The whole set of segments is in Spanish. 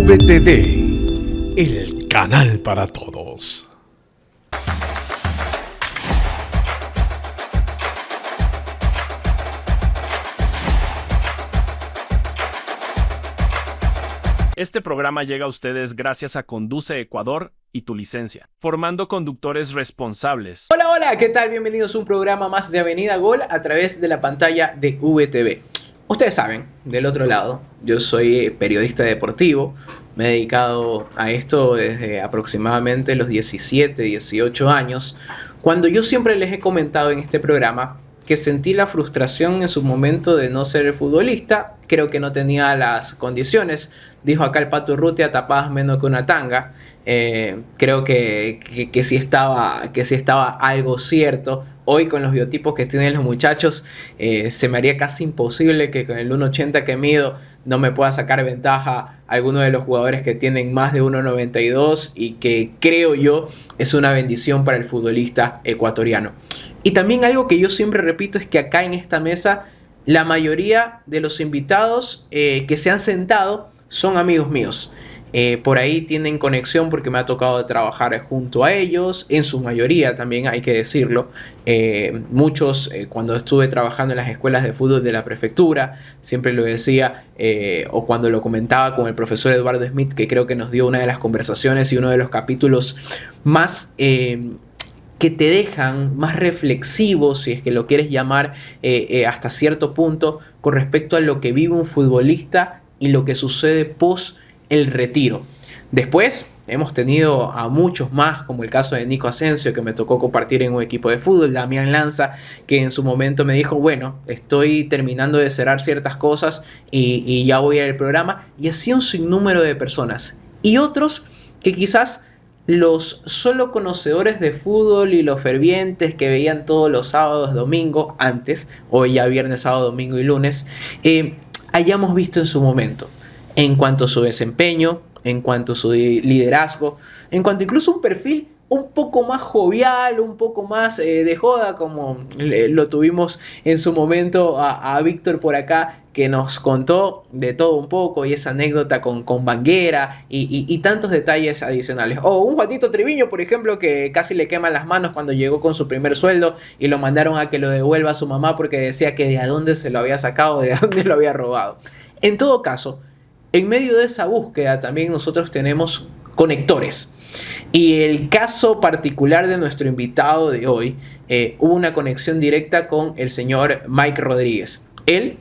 VTD, el canal para todos. Este programa llega a ustedes gracias a Conduce Ecuador y Tu Licencia, formando conductores responsables. Hola, hola, ¿qué tal? Bienvenidos a un programa más de Avenida Gol a través de la pantalla de VTV. Ustedes saben, del otro lado, yo soy periodista deportivo, me he dedicado a esto desde aproximadamente los 17, 18 años, cuando yo siempre les he comentado en este programa que sentí la frustración en su momento de no ser futbolista. Creo que no tenía las condiciones. Dijo acá el Pato Urrutia, tapadas menos que una tanga. Creo que sí estaba algo cierto. Hoy con los biotipos que tienen los muchachos, se me haría casi imposible que con el 1.80 que mido no me pueda sacar ventaja a alguno de los jugadores que tienen más de 1.92 y que creo yo es una bendición para el futbolista ecuatoriano. Y también algo que yo siempre repito es que acá en esta mesa la mayoría de los invitados que se han sentado son amigos míos. Por ahí tienen conexión porque me ha tocado trabajar junto a ellos, en su mayoría también hay que decirlo. Muchos cuando estuve trabajando en las escuelas de fútbol de la prefectura, siempre lo decía, o cuando lo comentaba con el profesor Eduardo Smith, que creo que nos dio una de las conversaciones y uno de los capítulos más que te dejan más reflexivos, si es que lo quieres llamar, hasta cierto punto, con respecto a lo que vive un futbolista y lo que sucede post el retiro. Después hemos tenido a muchos más, como el caso de Nico Asensio, que me tocó compartir en un equipo de fútbol, Damián Lanza, que en su momento me dijo, bueno, estoy terminando de cerrar ciertas cosas y ya voy a ir al programa, y así un sinnúmero de personas. Y otros que quizás los solo conocedores de fútbol y los fervientes que veían todos los sábados, domingos, antes, hoy ya viernes, sábado, domingo y lunes, hayamos visto en su momento, en cuanto a su desempeño, en cuanto a su liderazgo, en cuanto incluso un perfil un poco más jovial, un poco más de joda, como lo tuvimos en su momento a Víctor por acá, que nos contó de todo un poco y esa anécdota con Banguera y tantos detalles adicionales. O un Juanito Triviño, por ejemplo, que casi le queman las manos cuando llegó con su primer sueldo y lo mandaron a que lo devuelva a su mamá porque decía que de dónde se lo había sacado, de dónde lo había robado. En todo caso, en medio de esa búsqueda también nosotros tenemos conectores. Y el caso particular de nuestro invitado de hoy, hubo una conexión directa con el señor Mike Rodríguez. Él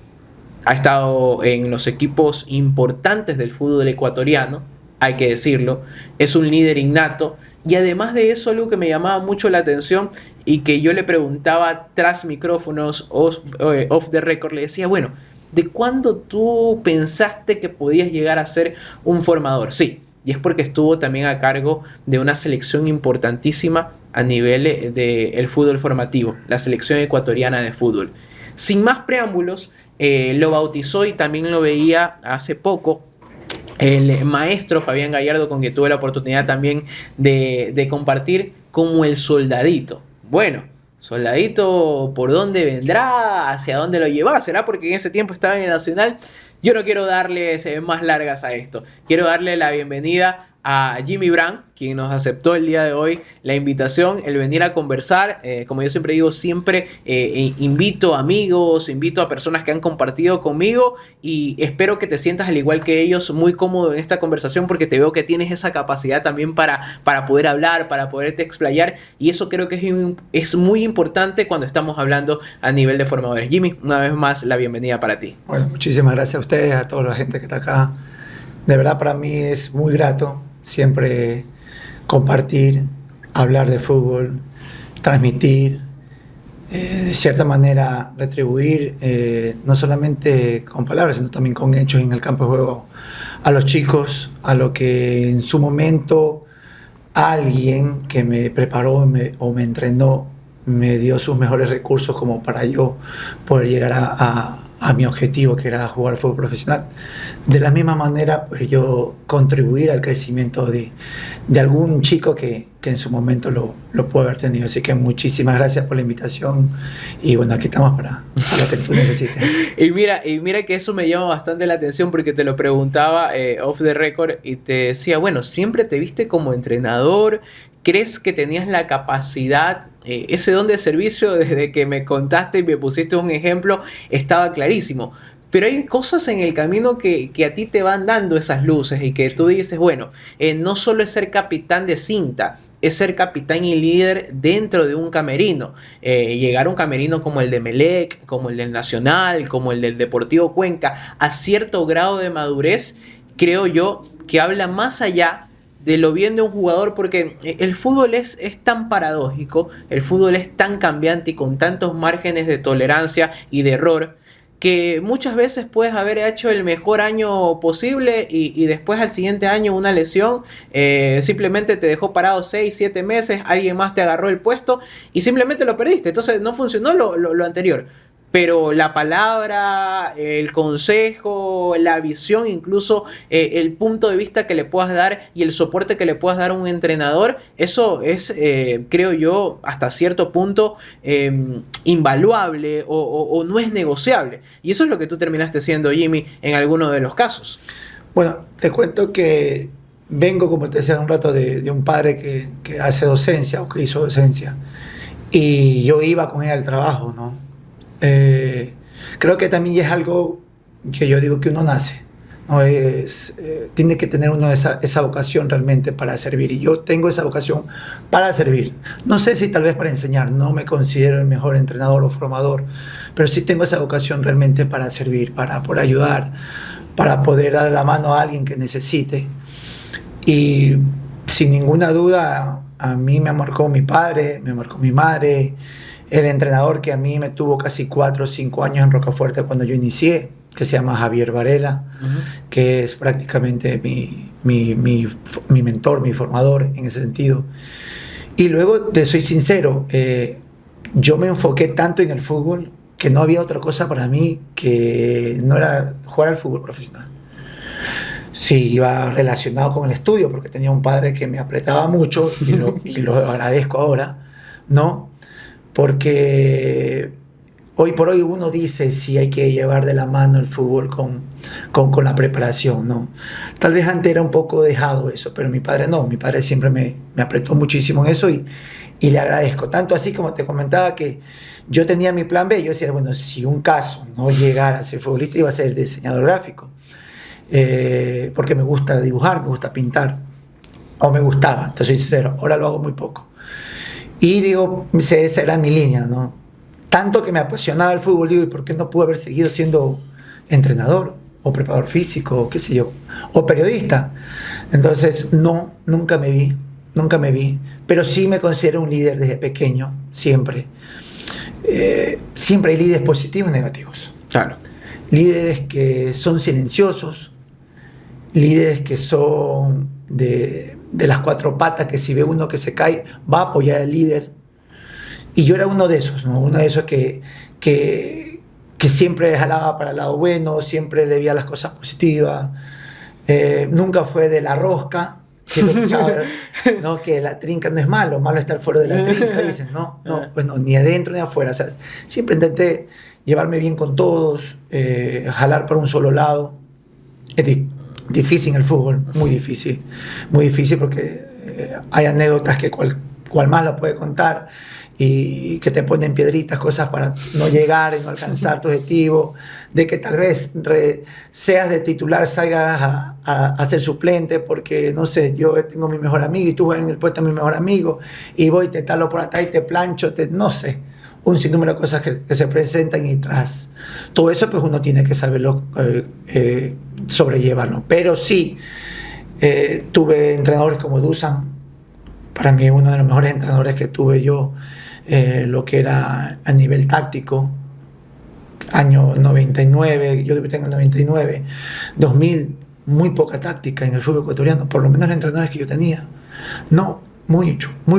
ha estado en los equipos importantes del fútbol ecuatoriano, hay que decirlo, es un líder innato. Y además de eso, algo que me llamaba mucho la atención y que yo le preguntaba tras micrófonos, off the record, le decía, bueno, ¿de cuándo tú pensaste que podías llegar a ser un formador? Sí, y es porque estuvo también a cargo de una selección importantísima a nivel del fútbol formativo, la selección ecuatoriana de fútbol. Sin más preámbulos, lo bautizó y también lo veía hace poco el maestro Fabián Gallardo, con quien tuve la oportunidad también de compartir, como el soldadito. Bueno, soldadito, ¿por dónde vendrá? ¿Hacia dónde lo lleva? ¿Será porque en ese tiempo estaba en el Nacional? Yo no quiero darles más largas a esto. Quiero darle la bienvenida a Jimmy Brand, quien nos aceptó el día de hoy la invitación, el venir a conversar. Como yo siempre digo, siempre invito a amigos, invito a personas que han compartido conmigo y espero que te sientas al igual que ellos muy cómodo en esta conversación, porque te veo que tienes esa capacidad también para poder hablar, para poderte explayar, y eso creo que es muy importante cuando estamos hablando a nivel de formadores. Jimmy, una vez más la bienvenida para ti. Bueno, muchísimas gracias a ustedes, a toda la gente que está acá. De verdad para mí es muy grato siempre compartir, hablar de fútbol, transmitir, de cierta manera retribuir, no solamente con palabras, sino también con hechos en el campo de juego, a los chicos, a lo que en su momento alguien que me preparó o me entrenó me dio sus mejores recursos como para yo poder llegar a a mi objetivo, que era jugar fútbol profesional. De la misma manera, pues yo contribuir al crecimiento de algún chico que en su momento lo puede haber tenido. Así que muchísimas gracias por la invitación y bueno, aquí estamos para lo que tú necesites. Y mira que eso me llama bastante la atención porque te lo preguntaba off the record y te decía, bueno, siempre te viste como entrenador, ¿crees que tenías la capacidad, ese don de servicio? Desde que me contaste y me pusiste un ejemplo, estaba clarísimo. Pero hay cosas en el camino que a ti te van dando esas luces y que tú dices, bueno, no solo es ser capitán de cinta, es ser capitán y líder dentro de un camerino. Llegar a un camerino como el de Melec, como el del Nacional, como el del Deportivo Cuenca, a cierto grado de madurez, creo yo que habla más allá de lo bien de un jugador, porque el fútbol es tan paradójico, el fútbol es tan cambiante y con tantos márgenes de tolerancia y de error, que muchas veces puedes haber hecho el mejor año posible y después al siguiente año una lesión simplemente te dejó parado 6, 7 meses, alguien más te agarró el puesto y simplemente lo perdiste. Entonces no funcionó lo anterior. Pero la palabra, el consejo, la visión, incluso el punto de vista que le puedas dar y el soporte que le puedas dar a un entrenador, eso es, creo yo, hasta cierto punto invaluable o no es negociable. Y eso es lo que tú terminaste siendo, Jimmy, en alguno de los casos. Bueno, te cuento que vengo, como te decía hace un rato, de un padre que hace docencia o que hizo docencia. Y yo iba con él al trabajo, ¿no? Creo que también es algo que yo digo que uno nace, ¿no? Tiene que tener uno esa vocación realmente para servir, y yo tengo esa vocación para servir. No sé si tal vez para enseñar, no me considero el mejor entrenador o formador, pero sí tengo esa vocación realmente para servir, para poder ayudar, para poder dar la mano a alguien que necesite. Y sin ninguna duda a mí me marcó mi padre, me marcó mi madre, el entrenador que a mí me tuvo casi 4 o 5 años en Rocafuerte cuando yo inicié, que se llama Javier Varela, que es prácticamente mi mentor, mi formador en ese sentido. Y luego, te soy sincero, yo me enfoqué tanto en el fútbol que no había otra cosa para mí que no era jugar al fútbol profesional. Sí, iba relacionado con el estudio, porque tenía un padre que me apretaba mucho y lo agradezco ahora, ¿no? Porque hoy por hoy uno dice si hay que llevar de la mano el fútbol con la preparación, ¿no? Tal vez antes era un poco dejado eso, pero mi padre no, mi padre siempre me apretó muchísimo en eso y le agradezco. Tanto así como te comentaba que yo tenía mi plan B, yo decía, bueno, si un caso no llegara a ser futbolista, iba a ser diseñador gráfico, porque me gusta dibujar, me gusta pintar, o me gustaba, te soy sincero, ahora lo hago muy poco. Y digo, esa era mi línea, ¿no? Tanto que me apasionaba el fútbol, digo, ¿y por qué no pude haber seguido siendo entrenador o preparador físico, o qué sé yo, o periodista? Entonces, no, nunca me vi, pero sí me considero un líder desde pequeño, siempre. Siempre hay líderes positivos y negativos. Claro. Líderes que son silenciosos, líderes que son de las 4 patas, que si ve uno que se cae, va a apoyar al líder. Y yo era uno de esos, ¿no? Uno de esos que siempre jalaba para el lado bueno, siempre le veía las cosas positivas. Nunca fue de la rosca, que lo escuchaba, ¿no? Que la trinca no es malo estar fuera de la trinca, dicen, no, pues no, ni adentro ni afuera. O sea, siempre intenté llevarme bien con todos, jalar por un solo lado. Es difícil en el fútbol, muy difícil porque hay anécdotas que cual más lo puede contar y que te ponen piedritas, cosas para no llegar y no alcanzar tu objetivo, de que tal vez seas de titular, salgas a ser suplente porque, no sé, yo tengo mi mejor amigo y tú vas en el puesto de mi mejor amigo y voy, te talo por atrás y te plancho, no sé, un sinnúmero de cosas que se presentan y tras todo eso pues uno tiene que saberlo sobrellevarlo. Pero sí, tuve entrenadores como Dusan, para mí uno de los mejores entrenadores que tuve yo, lo que era a nivel táctico, año 99, yo debuté en el 99, 2000, muy poca táctica en el fútbol ecuatoriano, por lo menos los entrenadores que yo tenía, no, muy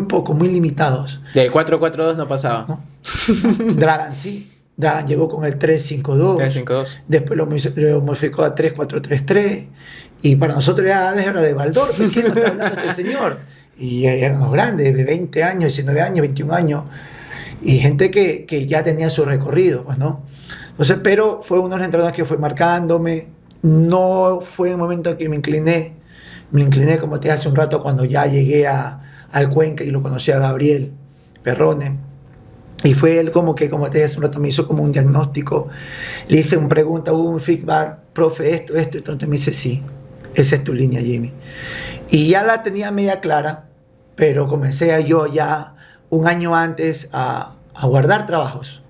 poco, muy limitados. Del 4-4-2 no pasaba. ¿No? Dragan sí, Dan llegó con el 3-5-2. 3-5-2. Después lo modificó a 3-4-3-3. Y para nosotros era álgebra de Baldor. ¿De qué nos está hablando este señor? Y eran los grandes, de 20 años, 19 años, 21 años. Y gente que ya tenía su recorrido, pues, ¿no? Entonces, pero fue uno de los entrenadores que fue marcándome. No fue un momento en que me incliné. Me incliné, como te dije hace un rato, cuando ya llegué al Cuenca y lo conocí a Gabriel Perrone. Y fue él como te dije hace un rato, me hizo como un diagnóstico. Le hice una pregunta, hubo un feedback, profe, esto. Entonces me dice, sí, esa es tu línea, Jimmy. Y ya la tenía media clara, pero comencé yo ya un año antes a guardar trabajos.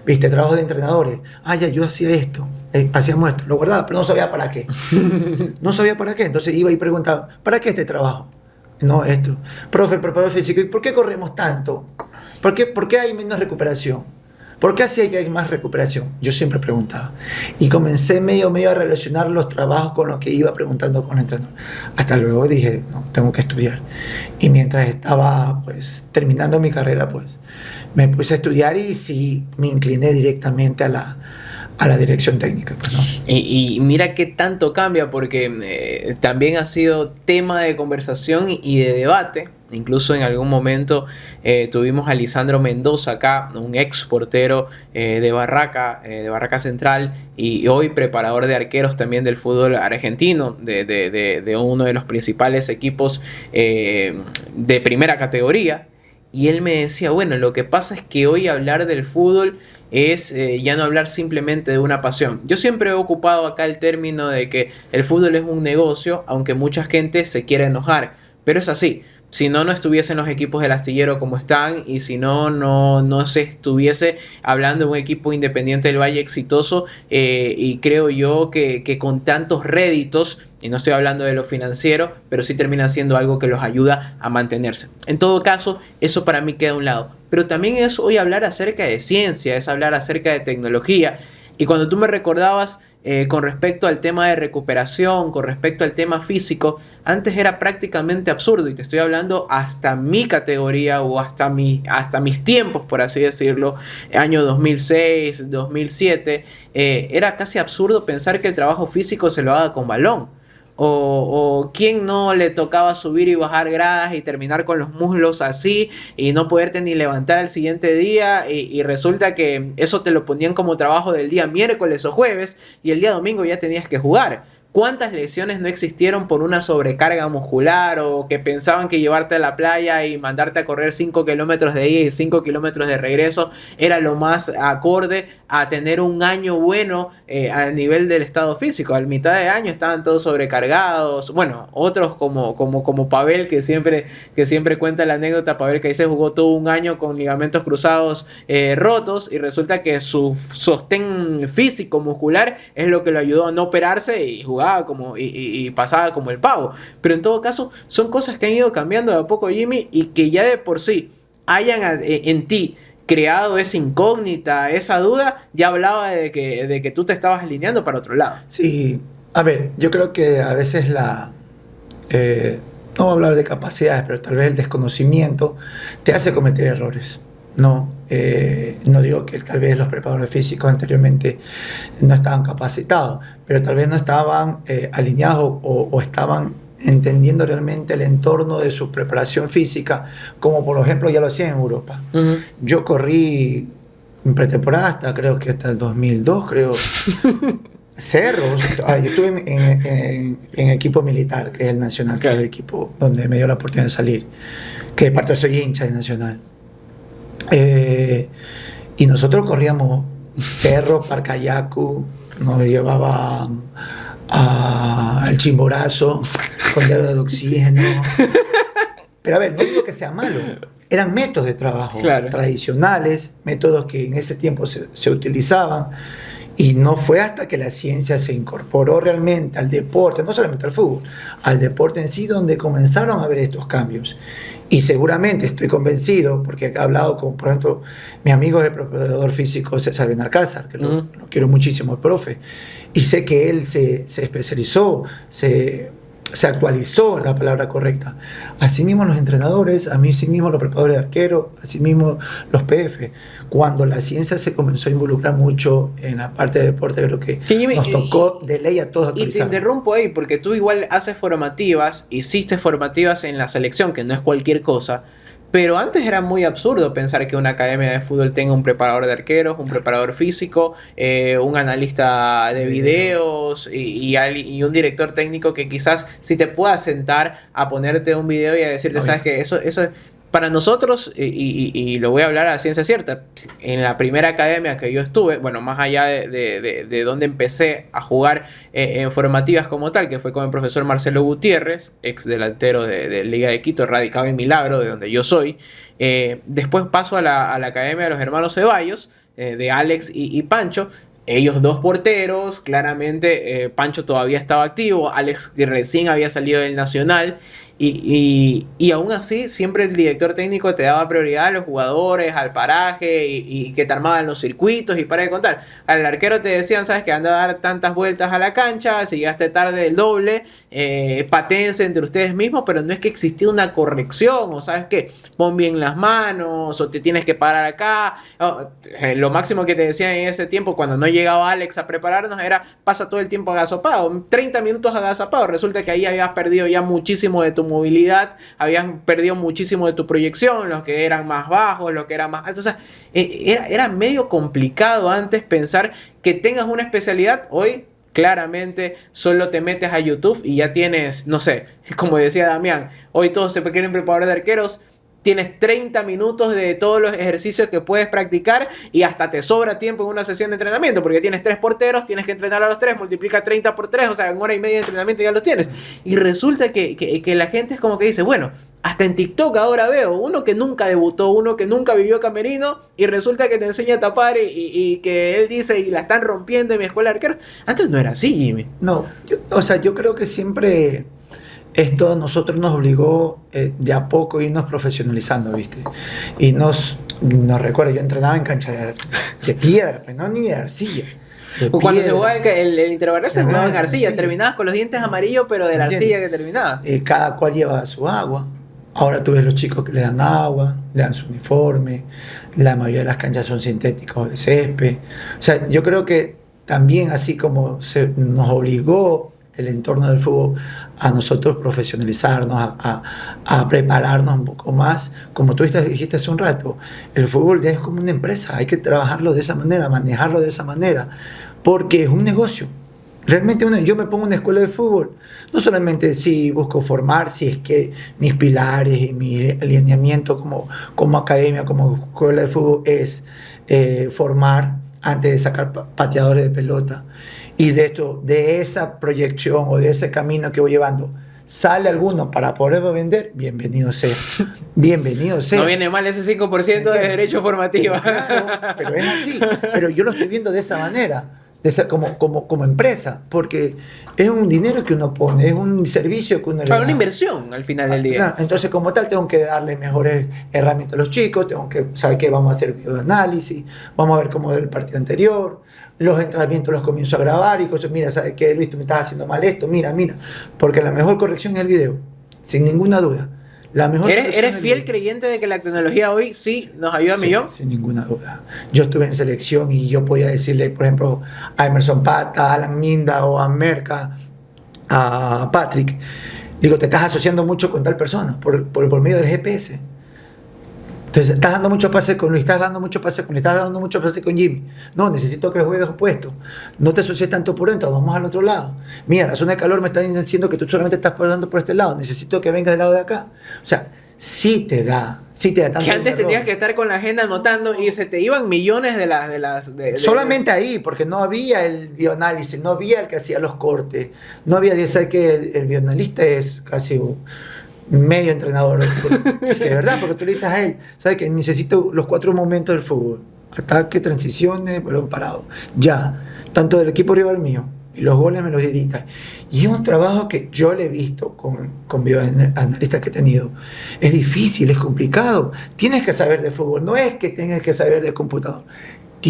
¿Viste? Trabajos de entrenadores. Ya yo hacía esto. Hacíamos esto. Lo guardaba, pero no sabía para qué. No sabía para qué. Entonces iba y preguntaba, ¿para qué este trabajo? No, esto. Profe, preparador físico, ¿y por qué corremos tanto? ¿Por qué hay menos recuperación? ¿Por qué así hay más recuperación? Yo siempre preguntaba. Y comencé medio a relacionar los trabajos con lo que iba preguntando con el entrenador. Hasta luego dije, no, tengo que estudiar. Y mientras estaba pues terminando mi carrera, pues me puse a estudiar y sí me incliné directamente a la dirección técnica. Pues, ¿no? Y mira qué tanto cambia, porque también ha sido tema de conversación y de debate. Incluso en algún momento tuvimos a Lisandro Mendoza acá, un ex portero de Barraca Central, y hoy preparador de arqueros también del fútbol argentino, de uno de los principales equipos de primera categoría. Y él me decía, bueno, lo que pasa es que hoy hablar del fútbol es ya no hablar simplemente de una pasión. Yo siempre he ocupado acá el término de que el fútbol es un negocio, aunque mucha gente se quiera enojar, pero es así. Si no estuviesen los equipos del astillero como están, y si no se estuviese hablando de un equipo Independiente del Valle exitoso, y creo yo que con tantos réditos, y no estoy hablando de lo financiero, pero sí termina siendo algo que los ayuda a mantenerse. En todo caso, eso para mí queda a un lado. Pero también es hoy hablar acerca de ciencia, es hablar acerca de tecnología. Y cuando tú me recordabas con respecto al tema de recuperación, con respecto al tema físico, antes era prácticamente absurdo, y te estoy hablando hasta mi categoría o hasta mis tiempos, por así decirlo, año 2006, 2007, era casi absurdo pensar que el trabajo físico se lo haga con balón. O quién no le tocaba subir y bajar gradas y terminar con los muslos así y no poderte ni levantar al siguiente día, y resulta que eso te lo ponían como trabajo del día miércoles o jueves, y el día domingo ya tenías que jugar. ¿Cuántas lesiones no existieron por una sobrecarga muscular, o que pensaban que llevarte a la playa y mandarte a correr 5 kilómetros de ida y 5 kilómetros de regreso era lo más acorde a tener un año bueno a nivel del estado físico? A mitad de año estaban todos sobrecargados. Bueno, otros como Pavel, que siempre cuenta la anécdota. Pavel, que ahí se jugó todo un año con ligamentos cruzados rotos, y resulta que su sostén físico muscular es lo que lo ayudó a no operarse y jugar y pasaba como el pavo. Pero en todo caso son cosas que han ido cambiando de a poco, Jimmy, y que ya de por sí hayan en ti creado esa incógnita, esa duda, ya hablaba de que tú te estabas alineando para otro lado. Sí, a ver, yo creo que a veces no voy a hablar de capacidades, pero tal vez el desconocimiento te hace cometer errores. No digo que tal vez los preparadores físicos anteriormente no estaban capacitados, pero tal vez no estaban alineados o estaban entendiendo realmente el entorno de su preparación física, como por ejemplo ya lo hacían en Europa. Uh-huh. Yo corrí en pretemporada hasta el 2002, creo. Cerros. Yo estuve en equipo militar, que es el Nacional, que es el equipo donde me dio la oportunidad de salir, que de parte soy hincha de Nacional. Y nosotros corríamos Cerro, Parcayacu, nos llevaban al Chimborazo con diálisis de oxígeno. Pero a ver, no digo que sea malo, eran métodos de trabajo tradicionales, métodos que en ese tiempo se utilizaban, y no fue hasta que la ciencia se incorporó realmente al deporte, no solamente al fútbol, al deporte en sí, donde comenzaron a ver estos cambios. Y seguramente estoy convencido, porque he hablado con, por ejemplo, mi amigo es el preparador físico César Benalcázar, que lo quiero muchísimo, el profe, y sé que él se especializó, se actualizó la palabra correcta. Asimismo los entrenadores, asimismo los preparadores de arquero, asimismo los PF. Cuando la ciencia se comenzó a involucrar mucho en la parte de deporte, creo que Jimmy, nos tocó de ley a todos Y te actualizar. interrumpo ahí, porque tú igual haces formativas, hiciste formativas en la selección, que no es cualquier cosa. Pero antes era muy absurdo pensar que una academia de fútbol tenga un preparador de arqueros, un preparador físico, un analista de videos y un director técnico que quizás si te pueda sentar a ponerte un video y a decirte, Obvio. sabes que eso para nosotros, y lo voy a hablar a ciencia cierta, en la primera academia que yo estuve, bueno, más allá de donde empecé a jugar en formativas como tal, que fue con el profesor Marcelo Gutiérrez, ex delantero de Liga de Quito, radicado en Milagro, de donde yo soy. Después paso a la academia de los hermanos Ceballos, de Alex y Pancho. Ellos dos porteros, claramente Pancho todavía estaba activo, Alex que recién había salido del Nacional. Y aún así, siempre el director técnico te daba prioridad a los jugadores, al paraje y que te armaban los circuitos y para de contar. Al arquero te decían, sabes que anda a dar tantas vueltas a la cancha, si llegaste tarde el doble, patéense entre ustedes mismos, pero no es que existía una corrección o sabes que pon bien las manos o te tienes que parar acá. Lo máximo que te decían en ese tiempo cuando no llegaba Alex a prepararnos era pasa todo el tiempo agazapado, 30 minutos agazapado. Resulta que ahí habías perdido ya muchísimo de tu movilidad, habías perdido muchísimo de tu proyección, los que eran más bajos, los que eran más altos. O sea, era medio complicado antes pensar que tengas una especialidad. Hoy claramente solo te metes a YouTube y ya tienes, no sé, como decía Damián, hoy todos se quieren preparar de arqueros. Tienes 30 minutos de todos los ejercicios que puedes practicar y hasta te sobra tiempo en una sesión de entrenamiento porque tienes 3 porteros, tienes que entrenar a los 3, multiplica 30 por 3, o sea, en hora y media de entrenamiento ya los tienes. Y resulta que la gente es como que dice, bueno, hasta en TikTok ahora veo uno que nunca debutó, uno que nunca vivió camerino y resulta que te enseña a tapar y que él dice y la están rompiendo en mi escuela de arquero. Antes no era así, Jimmy. No, yo creo que siempre esto nosotros nos obligó de a poco irnos profesionalizando, ¿viste? Y nos recuerdo, yo entrenaba en cancha de piedra, pues, no ni de arcilla. Cuando se jugaba el interbarrial se jugaba en arcilla, sí. Terminabas con los dientes amarillos, pero de la arcilla que terminaba. Cada cual lleva su agua. Ahora tú ves los chicos que le dan agua, le dan su uniforme, la mayoría de las canchas son sintéticos de césped. O sea, yo creo que también así como nos obligó el entorno del fútbol a nosotros profesionalizarnos, a prepararnos un poco más. Como tú dijiste hace un rato, el fútbol ya es como una empresa, hay que trabajarlo de esa manera, manejarlo de esa manera, porque es un negocio. Realmente yo me pongo en una escuela de fútbol, no solamente si busco formar, si es que mis pilares y mi alineamiento como academia, como escuela de fútbol es formar antes de sacar pateadores de pelota. Y de esa proyección o de ese camino que voy llevando, sale alguno para poder vender, bienvenido sea. Bienvenido sea. No viene mal ese 5% de derecho formativo. Claro, pero es así. Pero yo lo estoy viendo de esa manera, como empresa, porque es un dinero que uno pone, es un servicio que uno le da. Para una inversión al final del día. Claro, entonces como tal tengo que darle mejores herramientas a los chicos, tengo que saber que vamos a hacer videoanálisis, vamos a ver cómo es el partido anterior, los entrenamientos los comienzo a grabar y cosas, mira, ¿sabes qué, Luis? Tú me estás haciendo mal esto, mira, porque la mejor corrección es el video, sin ninguna duda. La mejor ¿Eres fiel creyente de que la tecnología hoy sí nos ayuda a millón? Sin ninguna duda. Yo estuve en selección y yo podía decirle, por ejemplo, a Emerson Pata, a Alan Minda o a Merca, a Patrick, digo, te estás asociando mucho con tal persona por medio del GPS. Entonces, estás dando mucho pase con Luis, estás dando mucho pase con Luis, estás dando mucho pase con Jimmy. No, necesito que los juegues opuestos. No te asocies tanto por dentro, vamos al otro lado. Mira, la zona de calor me está diciendo que tú solamente estás pasando por este lado. Necesito que vengas del lado de acá. O sea, sí te da tanto. Que antes tenías que estar con la agenda anotando y se te iban millones de las... Solamente ahí, porque no había el bioanálisis, no había el que hacía los cortes, no había, ¿sabes que el bioanalista es casi medio entrenador? Es que de verdad, porque tú le dices a él, ¿sabes que necesito los 4 momentos del fútbol? Ataque, transiciones, balón parado. Ya, tanto del equipo rival mío, y los goles me los edita. Y es un trabajo que yo le he visto con bioanalistas que he tenido. Es difícil, es complicado. Tienes que saber de fútbol, no es que tengas que saber de computador.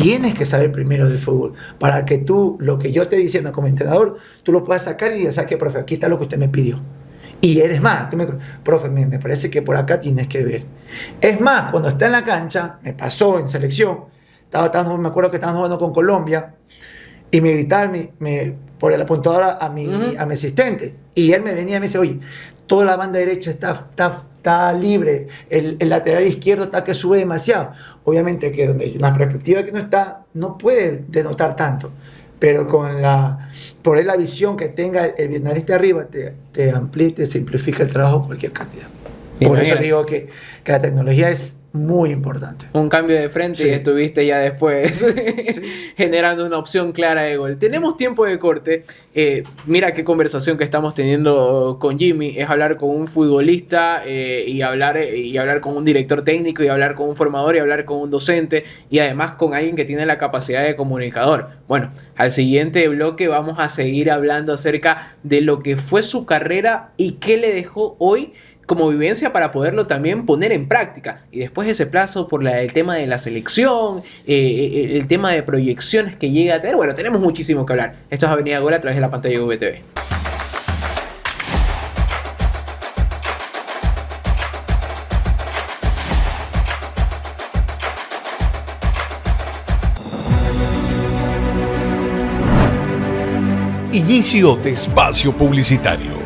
tienes que saber primero de fútbol para que tú, lo que yo esté diciendo como entrenador, tú lo puedas sacar y digas, ¿sabes qué, profe? Aquí está lo que usted me pidió. Y eres más, profe, me parece que por acá tienes que ver. Es más, cuando está en la cancha, me pasó en selección, me acuerdo que estábamos jugando con Colombia y me gritaban por la apuntadora a mi asistente. Y él me venía y me dice, oye, toda la banda derecha está libre, el lateral izquierdo está que sube demasiado. Obviamente que donde la perspectiva que no está, no puede denotar tanto. Pero por ahí la visión que tenga el vietnamita arriba, te amplía y te simplifica el trabajo cualquier cantidad. Por eso digo que la tecnología es muy importante. Un cambio de frente y estuviste ya después generando una opción clara de gol. Tenemos tiempo de corte. Mira qué conversación que estamos teniendo con Jimmy. Es hablar con un futbolista y hablar con un director técnico y hablar con un formador y hablar con un docente y además con alguien que tiene la capacidad de comunicador. Bueno, al siguiente bloque vamos a seguir hablando acerca de lo que fue su carrera y qué le dejó hoy como vivencia para poderlo también poner en práctica. Y después ese plazo por el tema de la selección, el tema de proyecciones que llega a tener. Bueno, tenemos muchísimo que hablar. Esto es Avenida Gol a través de la pantalla de VTV. Inicio de espacio publicitario.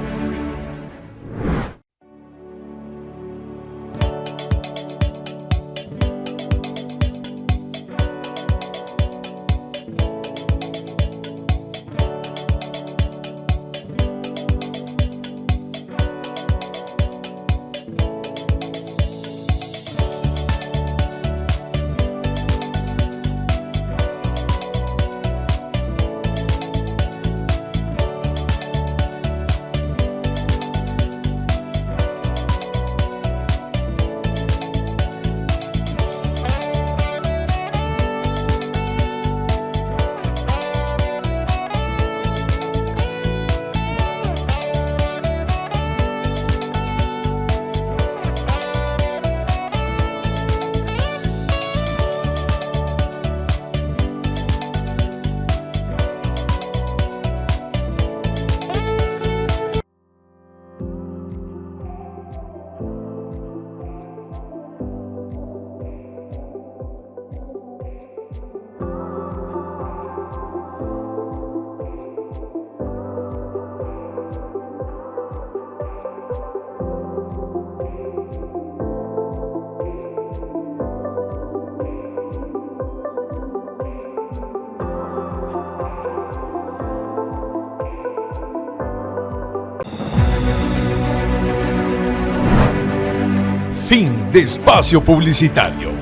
Fin de espacio publicitario.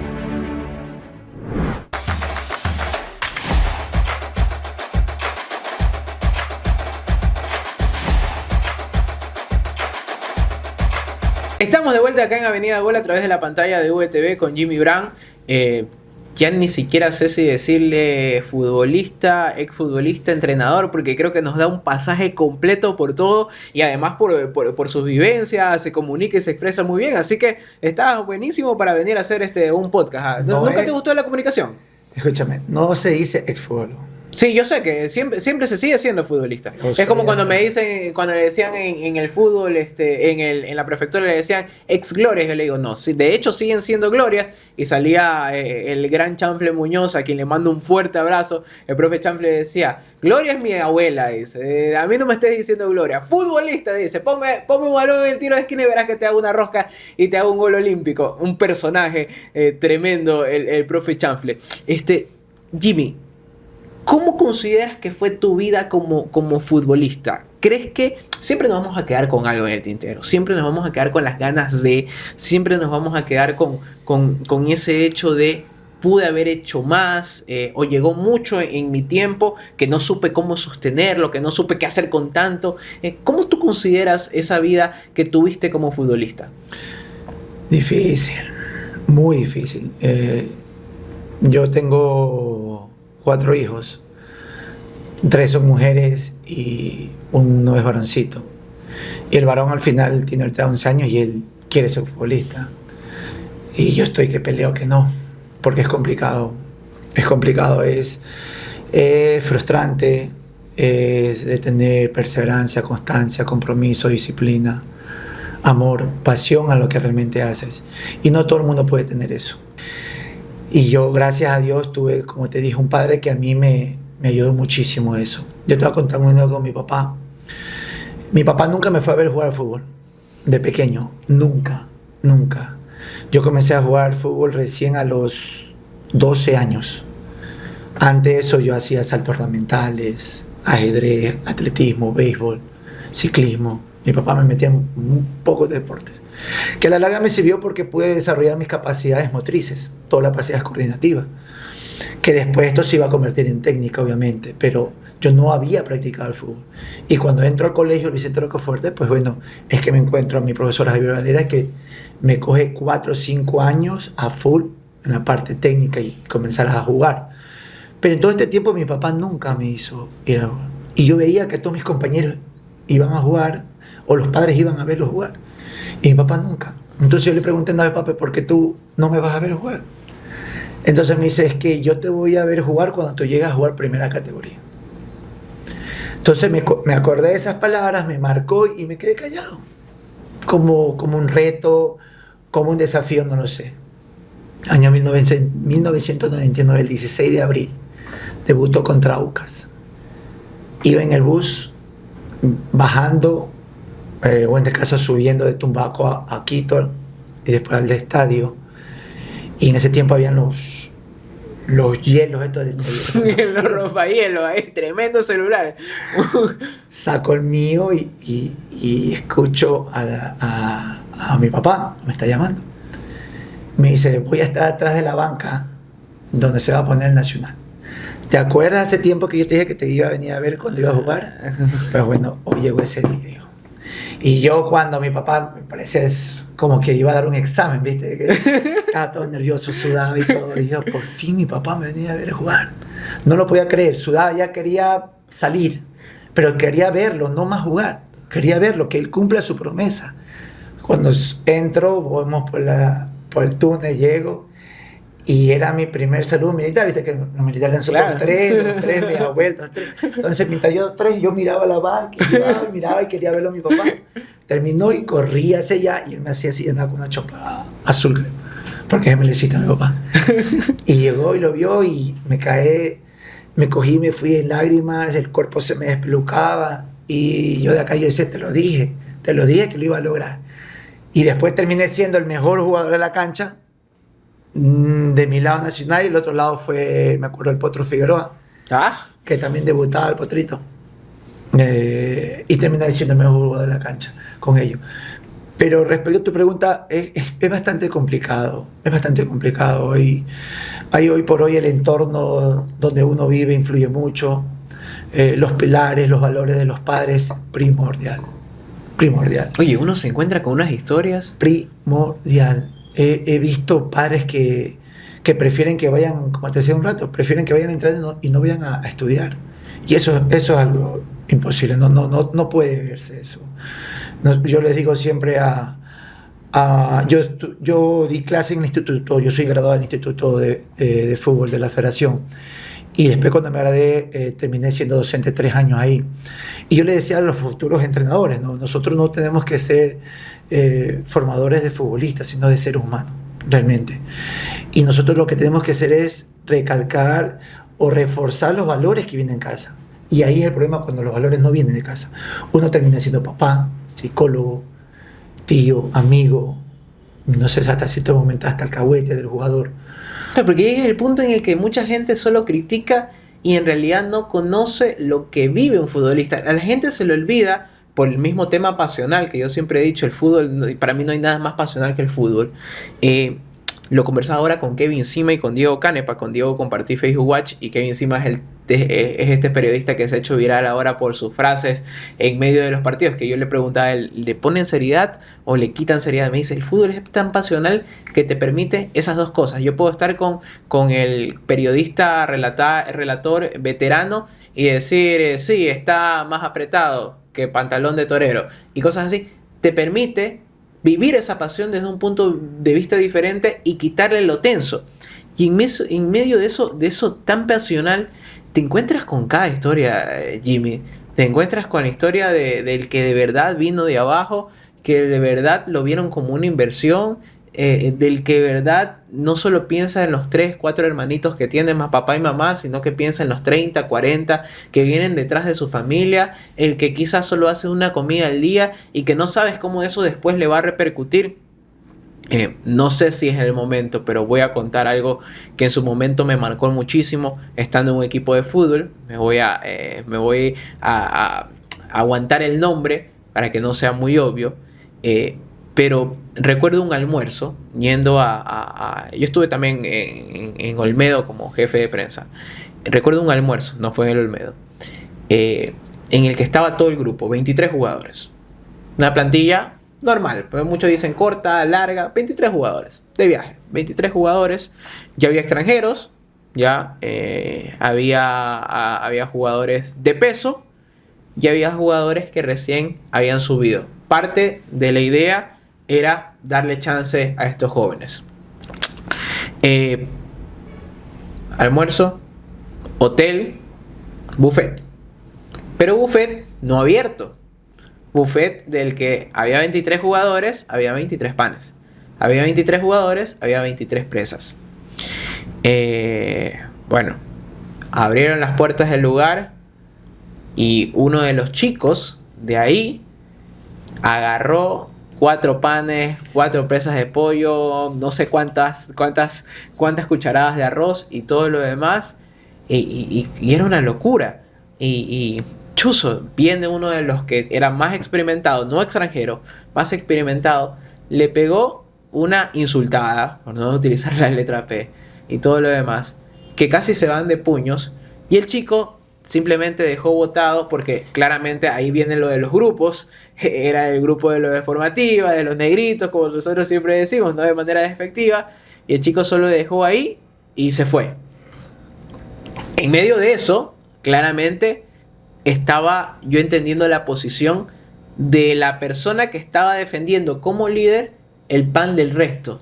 Estamos de vuelta acá en Avenida Gol a través de la pantalla de VTV con Jimmy Brand. Ya ni siquiera sé si decirle futbolista, exfutbolista, entrenador, porque creo que nos da un pasaje completo por todo y además por sus vivencias, se comunica y se expresa muy bien. Así que está buenísimo para venir a hacer un podcast. ¿Nunca te gustó la comunicación? Escúchame, no se dice exfutbolista. Sí, yo sé que siempre se sigue siendo futbolista. Es como cuando me dicen, cuando le decían en el fútbol, en la prefectura le decían ex glorias, yo le digo no, sí, de hecho siguen siendo glorias. Y salía el gran Chanfle Muñoz, a quien le mando un fuerte abrazo. El profe Chanfle decía, Gloria es mi abuela, dice, a mí no me estés diciendo Gloria. Futbolista, dice, ponme un balón en el tiro de esquina y verás que te hago una rosca y te hago un gol olímpico. Un personaje tremendo, el profe Chanfle. Jimmy, ¿cómo consideras que fue tu vida como futbolista? ¿Crees que siempre nos vamos a quedar con algo en el tintero? Siempre nos vamos a quedar con las ganas de... Siempre nos vamos a quedar con ese hecho de... Pude haber hecho más, o llegó mucho en mi tiempo que no supe cómo sostenerlo, que no supe qué hacer con tanto. ¿Cómo tú consideras esa vida que tuviste como futbolista? Difícil, muy difícil. Yo tengo 4 hijos, 3 son mujeres y uno es varoncito. Y el varón al final tiene ahorita 11 años y él quiere ser futbolista. Y yo estoy que peleo que no, porque es complicado es complicado, es frustrante, es de tener perseverancia, constancia, compromiso, disciplina, amor, pasión a lo que realmente haces. Y no todo el mundo puede tener eso. Y yo, gracias a Dios, tuve, como te dije, un padre que a mí me ayudó muchísimo eso. Yo te voy a contar una anécdota con mi papá. Mi papá nunca me fue a ver jugar al fútbol, de pequeño, nunca. Yo comencé a jugar fútbol recién a los 12 años. Antes de eso yo hacía saltos ornamentales, ajedrez, atletismo, béisbol, ciclismo. Mi papá me metía en un poco de deportes. Que a la larga me sirvió porque pude desarrollar mis capacidades motrices, todas las capacidades coordinativas. Que después esto se iba a convertir en técnica, obviamente, pero yo no había practicado el fútbol. Y cuando entro al colegio Vicente Rocafuerte, pues bueno, es que me encuentro a mi profesora Javier Valera, que me coge 4 o 5 años a full en la parte técnica y comenzar a jugar. Pero en todo este tiempo mi papá nunca me hizo ir a jugar. Y yo veía que todos mis compañeros iban a jugar, o los padres iban a verlos jugar, y mi papá nunca. Entonces yo le pregunté a papá, ¿por qué tú no me vas a ver jugar? Entonces me dice, es que yo te voy a ver jugar cuando tú llegas a jugar primera categoría. Entonces me acordé de esas palabras, me marcó y me quedé callado. Como un reto, como un desafío, no lo sé. Año 1999, el 16 de abril, debutó contra Aucas. Iba en el bus, bajando, o en este caso subiendo de Tumbaco a Quito, y después al estadio. Y en ese tiempo habían los hielos estos los rompahielos ahí, tremendo celular. Saco el mío y escucho a mi papá, me está llamando. Me dice, voy a estar atrás de la banca donde se va a poner el Nacional. ¿Te acuerdas hace tiempo que yo te dije que te iba a venir a ver cuando iba a jugar? Pues bueno, hoy llegó ese día. Y yo cuando mi papá, me parece como que iba a dar un examen, ¿viste? Que estaba todo nervioso, sudaba y todo. Y yo, por fin mi papá me venía a ver jugar. No lo podía creer, sudaba, ya quería salir, pero quería verlo, no más jugar. Quería verlo, que él cumpla su promesa. Cuando entro, vamos por el túnel, llego, y era mi primer saludo militar, ¿viste? Que los militares eran solo Claro. los tres, me daba vueltas, tres. Entonces, mientras yo tres, yo miraba la banca, miraba y quería verlo a mi papá. Terminó y corría hacia allá, y él me hacía así, andaba con una chopa azul, creo, porque es melecita mi papá. Y llegó y lo vio y me caí, me cogí, me fui en lágrimas, el cuerpo se me despelucaba, y yo de acá yo decía, te lo dije que lo iba a lograr. Y después terminé siendo el mejor jugador de la cancha, de mi lado Nacional, y el otro lado fue, me acuerdo, el Potro Figueroa, que también debutaba el Potrito, y terminé siendo el mejor jugador de la cancha con ellos. Pero respecto a tu pregunta, es bastante complicado, hoy por hoy el entorno donde uno vive influye mucho, los pilares, los valores de los padres, primordial. Oye, uno se encuentra con unas historias. Primordial. He visto padres que prefieren que vayan, como te decía un rato, prefieren que vayan a entrar y no vayan a estudiar. Y eso es algo imposible, no puede verse eso. Yo les digo siempre yo di clase en el instituto, yo soy graduado del Instituto de Fútbol de la Federación. Y después cuando me gradué, terminé siendo docente 3 años ahí. Y yo le decía a los futuros entrenadores, ¿no? Nosotros no tenemos que ser formadores de futbolistas, sino de seres humanos, realmente. Y nosotros lo que tenemos que hacer es recalcar o reforzar los valores que vienen en casa. Y ahí es el problema cuando los valores no vienen de casa. Uno termina siendo papá, psicólogo, tío, amigo, no sé, hasta cierto momento hasta alcahuete del jugador. Claro, porque es el punto en el que mucha gente solo critica y en realidad no conoce lo que vive un futbolista. A la gente se le olvida por el mismo tema pasional que yo siempre he dicho, el fútbol, para mí no hay nada más pasional que el fútbol. Lo conversaba ahora con Kevin Sima y con Diego Canepa. Con Diego compartí Facebook Watch y Kevin Sima es este periodista que se ha hecho viral ahora por sus frases en medio de los partidos, que yo le preguntaba a él, ¿le ponen seriedad o le quitan seriedad? Me dice, el fútbol es tan pasional que te permite esas dos cosas. Yo puedo estar con el periodista relator veterano y decir, sí, está más apretado que pantalón de torero y cosas así. Te permite vivir esa pasión desde un punto de vista diferente y quitarle lo tenso. Y en medio de eso tan pasional, te encuentras con cada historia, Jimmy. Te encuentras con la historia del que de verdad vino de abajo, que de verdad lo vieron como una inversión, del que de verdad no solo piensa en los 3, 4 hermanitos que tienen más papá y mamá, sino que piensa en los 30, 40 que vienen detrás de su familia, el que quizás solo hace una comida al día y que no sabes cómo eso después le va a repercutir. No sé si es el momento, pero voy a contar algo que en su momento me marcó muchísimo estando en un equipo de fútbol. Me voy a aguantar el nombre para que no sea muy obvio. Pero recuerdo un almuerzo yendo yo estuve también en Olmedo como jefe de prensa. Recuerdo un almuerzo, no fue en el Olmedo, en el que estaba todo el grupo, 23 jugadores. Una plantilla normal, pues muchos dicen corta, larga, 23 jugadores de viaje, 23 jugadores, ya había extranjeros, ya había jugadores de peso, ya había jugadores que recién habían subido. Parte de la idea era darle chance a estos jóvenes. Almuerzo, hotel, buffet, pero buffet no abierto. Buffet del que había 23 jugadores, había 23 panes. Había 23 jugadores, había 23 presas. Bueno, abrieron las puertas del lugar y uno de los chicos de ahí agarró 4 panes, 4 presas de pollo, no sé cuántas cucharadas de arroz y todo lo demás. Y era una locura. Chuzo, viene uno de los que era más experimentado, no extranjero, más experimentado, le pegó una insultada, por no utilizar la letra P, y todo lo demás, que casi se van de puños, y el chico simplemente dejó botado, porque claramente ahí viene lo de los grupos, era el grupo de los de formativa, de los negritos, como nosotros siempre decimos, no de manera despectiva, y el chico solo dejó ahí y se fue. En medio de eso, claramente, estaba yo entendiendo la posición de la persona que estaba defendiendo como líder el pan del resto.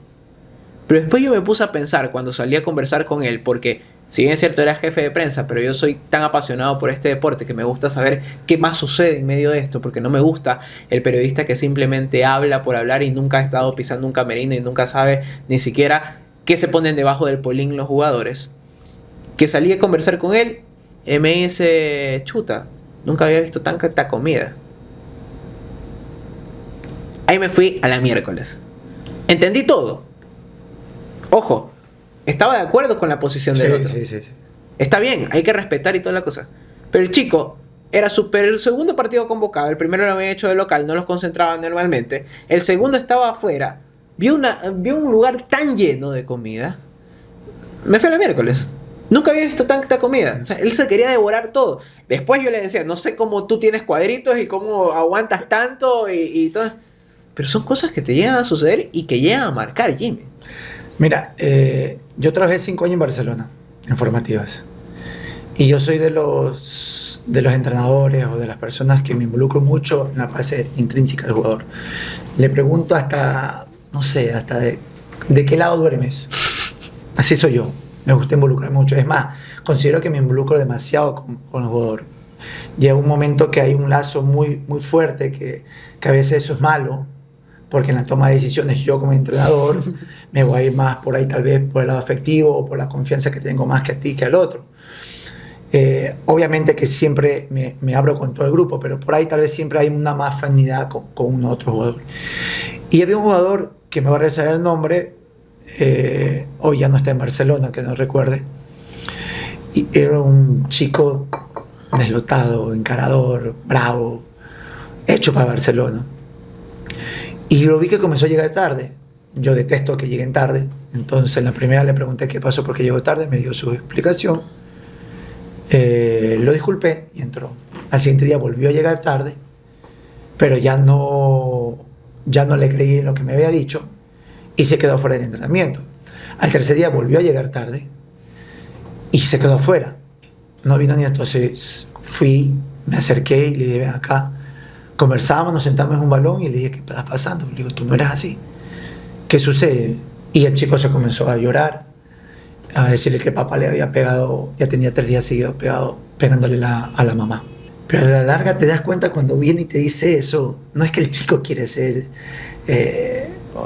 Pero después yo me puse a pensar cuando salí a conversar con él, porque si bien es cierto era jefe de prensa, pero yo soy tan apasionado por este deporte que me gusta saber qué más sucede en medio de esto, porque no me gusta el periodista que simplemente habla por hablar y nunca ha estado pisando un camerino y nunca sabe ni siquiera qué se ponen debajo del polín los jugadores. Que salí a conversar con él, me dice, chuta, nunca había visto tanta comida. Ahí me fui a la miércoles. Entendí todo. Ojo, estaba de acuerdo con la posición del otro. Sí. Está bien, hay que respetar y toda la cosa. Pero el chico era el segundo partido convocado. El primero lo había hecho de local, no los concentraban normalmente. El segundo estaba afuera. Vio un lugar tan lleno de comida. Me fui a la miércoles. Nunca había visto tanta comida. O sea, él se quería devorar todo. Después yo le decía, no sé cómo tú tienes cuadritos y cómo aguantas tanto y todo. Pero son cosas que te llegan a suceder y que llegan a marcar, Jimmy. Mira, yo trabajé 5 años en Barcelona, en formativas. Y yo soy de los entrenadores o de las personas que me involucro mucho en la parte intrínseca del jugador. Le pregunto hasta de qué lado duermes. Así soy yo. Me gusta involucrar mucho. Es más, considero que me involucro demasiado con el jugador. Llega un momento que hay un lazo muy, muy fuerte que a veces eso es malo, porque en la toma de decisiones yo como entrenador me voy a ir más por ahí, tal vez por el lado afectivo o por la confianza que tengo más que a ti que al otro. Obviamente que siempre me abro con todo el grupo, pero por ahí tal vez siempre hay una más afinidad con un otro jugador. Y había un jugador que me va a regresar el nombre, hoy ya no está en Barcelona, que no recuerde, y era un chico deslotado, encarador, bravo, hecho para Barcelona. Y lo vi que comenzó a llegar tarde. Yo detesto que lleguen tarde. Entonces en la primera le pregunté qué pasó, por qué llegó tarde, me dio su explicación. Lo disculpé y entró. Al siguiente día volvió a llegar tarde, pero ya no le creí en lo que me había dicho y se quedó fuera del entrenamiento. Al tercer día volvió a llegar tarde y se quedó fuera. No vino ni. Entonces fui, me acerqué y le dije, ven acá. Conversábamos, nos sentamos en un balón y le dije, ¿qué está pasando? Le digo, tú no eres así. ¿Qué sucede? Y el chico se comenzó a llorar. a decirle que papá le había pegado, ya tenía 3 días seguidos pegándole a la mamá. Pero a la larga te das cuenta cuando viene y te dice eso, no es que el chico quiere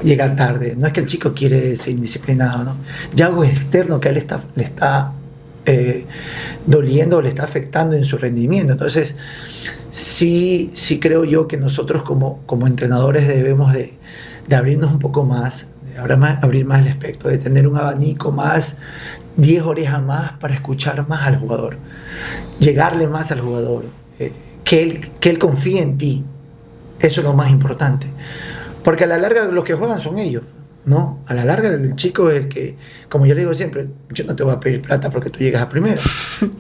llegar tarde, no es que el chico quiere ser indisciplinado, ¿no? Ya algo externo que a él le está doliendo, le está afectando en su rendimiento. Entonces, sí creo yo que nosotros como entrenadores debemos de abrirnos un poco más, de abrir más el espectro, de tener un abanico más, 10 orejas más para escuchar más al jugador, llegarle más al jugador, que él confíe en ti. Eso es lo más importante. Porque a la larga los que juegan son ellos, ¿no? A la larga el chico es el que, como yo le digo siempre, yo no te voy a pedir plata porque tú llegas a primero.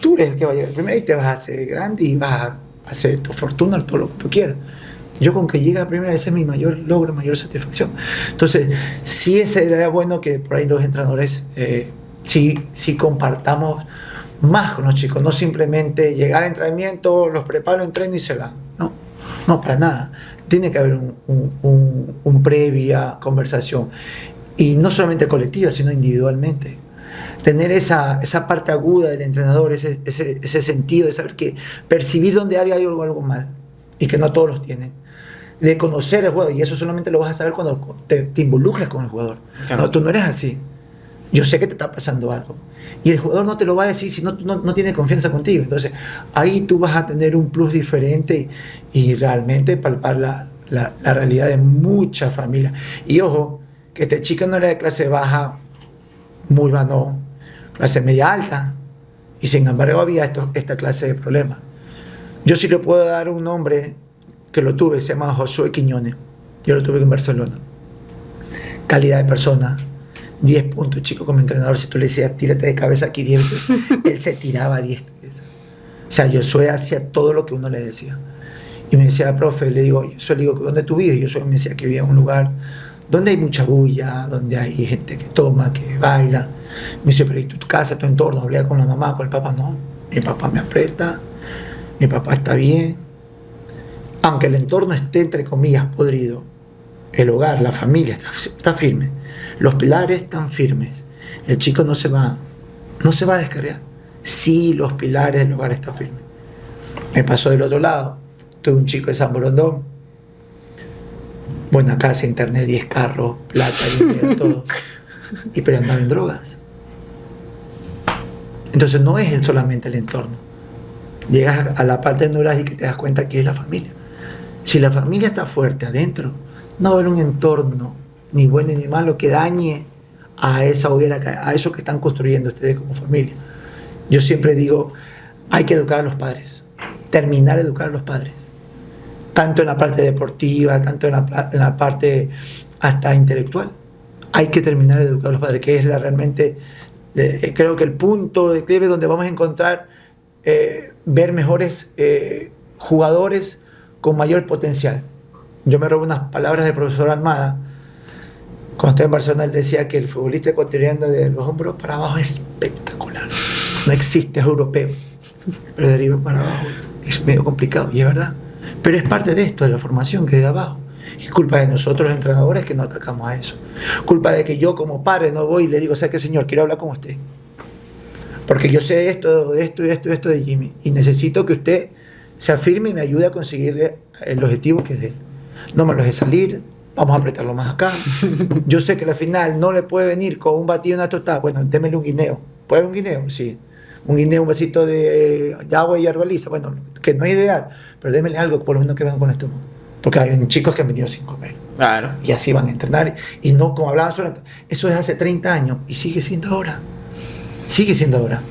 Tú eres el que va a llegar primero y te vas a hacer grande y vas a hacer tu fortuna, todo lo que tú quieras. Yo con que llegue a primera, ese es mi mayor logro, mayor satisfacción. Entonces, sí sería bueno que por ahí los entrenadores sí compartamos más con los chicos, no simplemente llegar al entrenamiento, los preparo, entreno y se van. No, para nada. Tiene que haber un previa conversación. Y no solamente colectiva, sino individualmente. Tener esa parte aguda del entrenador, ese sentido de saber que percibir donde hay algo mal y que no todos los tienen. De conocer el jugador, y eso solamente lo vas a saber cuando te involucras con el jugador. Claro. No, tú no eres así. Yo sé que te está pasando algo. Y el jugador no te lo va a decir si no tiene confianza contigo. Entonces, ahí tú vas a tener un plus diferente y realmente palpar la realidad de muchas familias. Y ojo, que este chico no era de clase baja, muy vano, clase media alta. Y sin embargo había esta clase de problemas. Yo sí le puedo dar un nombre que lo tuve, se llama Josué Quiñones. Yo lo tuve en Barcelona. Calidad de persona. 10 puntos, chico, como entrenador. Si tú le decías, tírate de cabeza aquí 10 veces, él se tiraba 10 veces. O sea, Josué hacía todo lo que uno le decía. Y me decía, profe, le digo, ¿dónde tú vives? Y Josué me decía que vivía en un lugar donde hay mucha bulla, donde hay gente que toma, que baila. Me dice, pero ¿y tu casa, tu entorno? Hablé con la mamá, con el papá. No, mi papá me aprieta, mi papá está bien. Aunque el entorno esté, entre comillas, podrido, el hogar, la familia está firme. Los pilares están firmes. El chico no se va a descargar. Sí, los pilares del hogar están firmes. Me pasó del otro lado. Tuve un chico de San Borondón. Buena casa, internet, 10 carros, plata, dinero, todo. Pero andaba en drogas. Entonces no es solamente el entorno. Llegas a la parte neurálgica y te das cuenta que es la familia. Si la familia está fuerte adentro, no va a haber un entorno ni bueno ni malo que dañe a esa hoguera, a eso que están construyendo ustedes como familia. Yo siempre digo, hay que educar a los padres, terminar de educar a los padres, tanto en la parte deportiva, tanto en la parte hasta intelectual. Hay que terminar de educar a los padres, que es realmente, creo que el punto de quiebre donde vamos a encontrar ver mejores jugadores con mayor potencial. Yo me robo unas palabras del profesor Almada. Cuando estaba en Barcelona, él decía que el futbolista ecuatoriano de los hombros para abajo es espectacular. No existe, es europeo. Pero de arriba para abajo es medio complicado, y es verdad. Pero es parte de esto, de la formación que es de abajo. Es culpa de nosotros, los entrenadores, que no atacamos a eso. Culpa de que yo como padre no voy y le digo, ¿sabe qué, señor? Quiero hablar con usted. Porque yo sé esto de Jimmy. Y necesito que usted se afirme y me ayude a conseguir el objetivo que es de él. No me lo deje salir. Vamos a apretarlo más acá. Yo sé que la final no le puede venir con un batido en una tostada. Bueno, démele un guineo. ¿Puede un guineo? Sí. Un guineo, un vasito de agua y arbaliza. Bueno, que no es ideal, pero démele algo por lo menos que vengan con estómago. Porque hay chicos que han venido sin comer. Claro. Y así van a entrenar. Y no como hablaban solamente. Eso es hace 30 años y sigue siendo ahora. Sigue siendo ahora.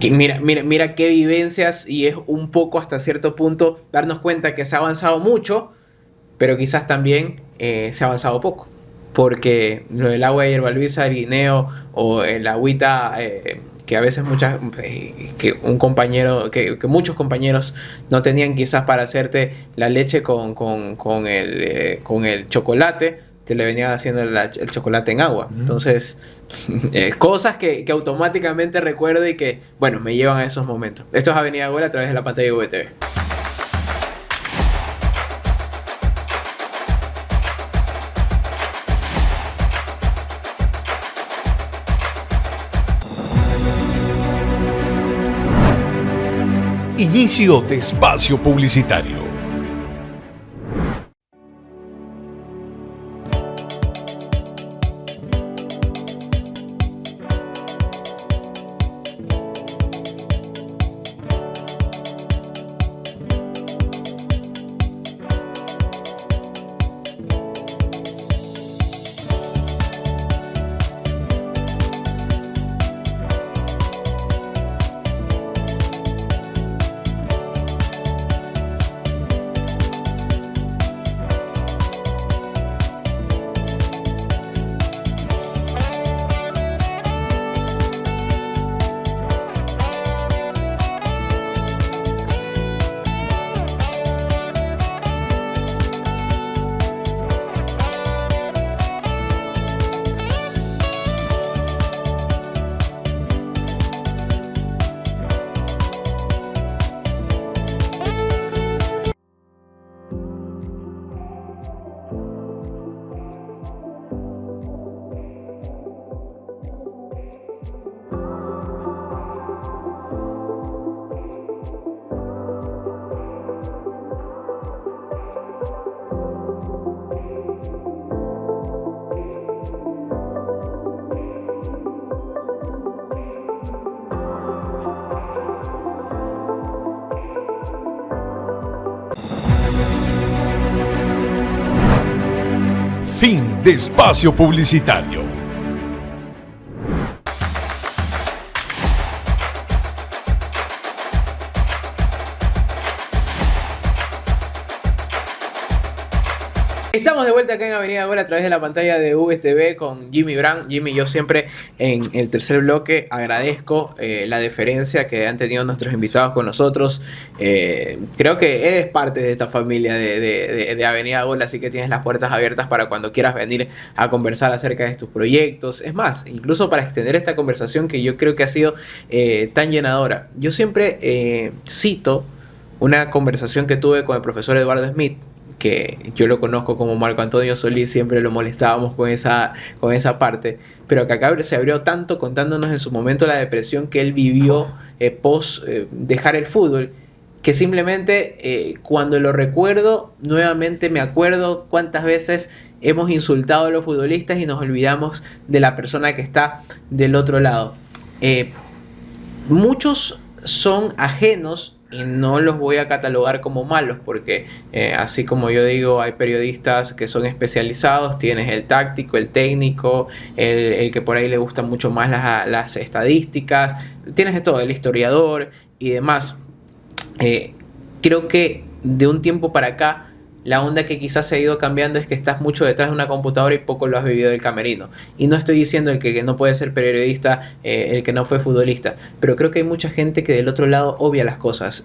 Mira qué vivencias, y es un poco hasta cierto punto darnos cuenta que se ha avanzado mucho, pero quizás también se ha avanzado poco, porque lo del agua de hierba luisa, el guineo o el agüita que a veces que muchos compañeros no tenían quizás para hacerte la leche con el chocolate, te le venían haciendo el chocolate en agua. Entonces, cosas que automáticamente recuerdo y que, bueno, me llevan a esos momentos. Esto es Avenida Gol a través de la pantalla de VTV. Inicio de espacio publicitario. Fin de espacio publicitario. Estamos de vuelta acá en Avenida Gol a través de la pantalla de VTV con Jimmy Brand. Jimmy, yo siempre en el tercer bloque agradezco la deferencia que han tenido nuestros invitados con nosotros. Creo que eres parte de esta familia de Avenida Gol, así que tienes las puertas abiertas para cuando quieras venir a conversar acerca de tus proyectos. Es más, incluso para extender esta conversación que yo creo que ha sido tan llenadora. Yo siempre cito una conversación que tuve con el profesor Eduardo Smith, que yo lo conozco como Marco Antonio Solís, siempre lo molestábamos con esa parte, pero que acá se abrió tanto contándonos en su momento la depresión que él vivió post dejar el fútbol, que simplemente cuando lo recuerdo, nuevamente me acuerdo cuántas veces hemos insultado a los futbolistas y nos olvidamos de la persona que está del otro lado. Muchos son ajenos y no los voy a catalogar como malos porque así como yo digo, hay periodistas que son especializados, tienes el táctico, el técnico, el que por ahí le gustan mucho más las estadísticas, tienes de todo, el historiador y demás. Creo que de un tiempo para acá la onda que quizás se ha ido cambiando es que estás mucho detrás de una computadora y poco lo has vivido del camerino. Y no estoy diciendo el que no puede ser periodista, el que no fue futbolista, pero creo que hay mucha gente que del otro lado obvia las cosas,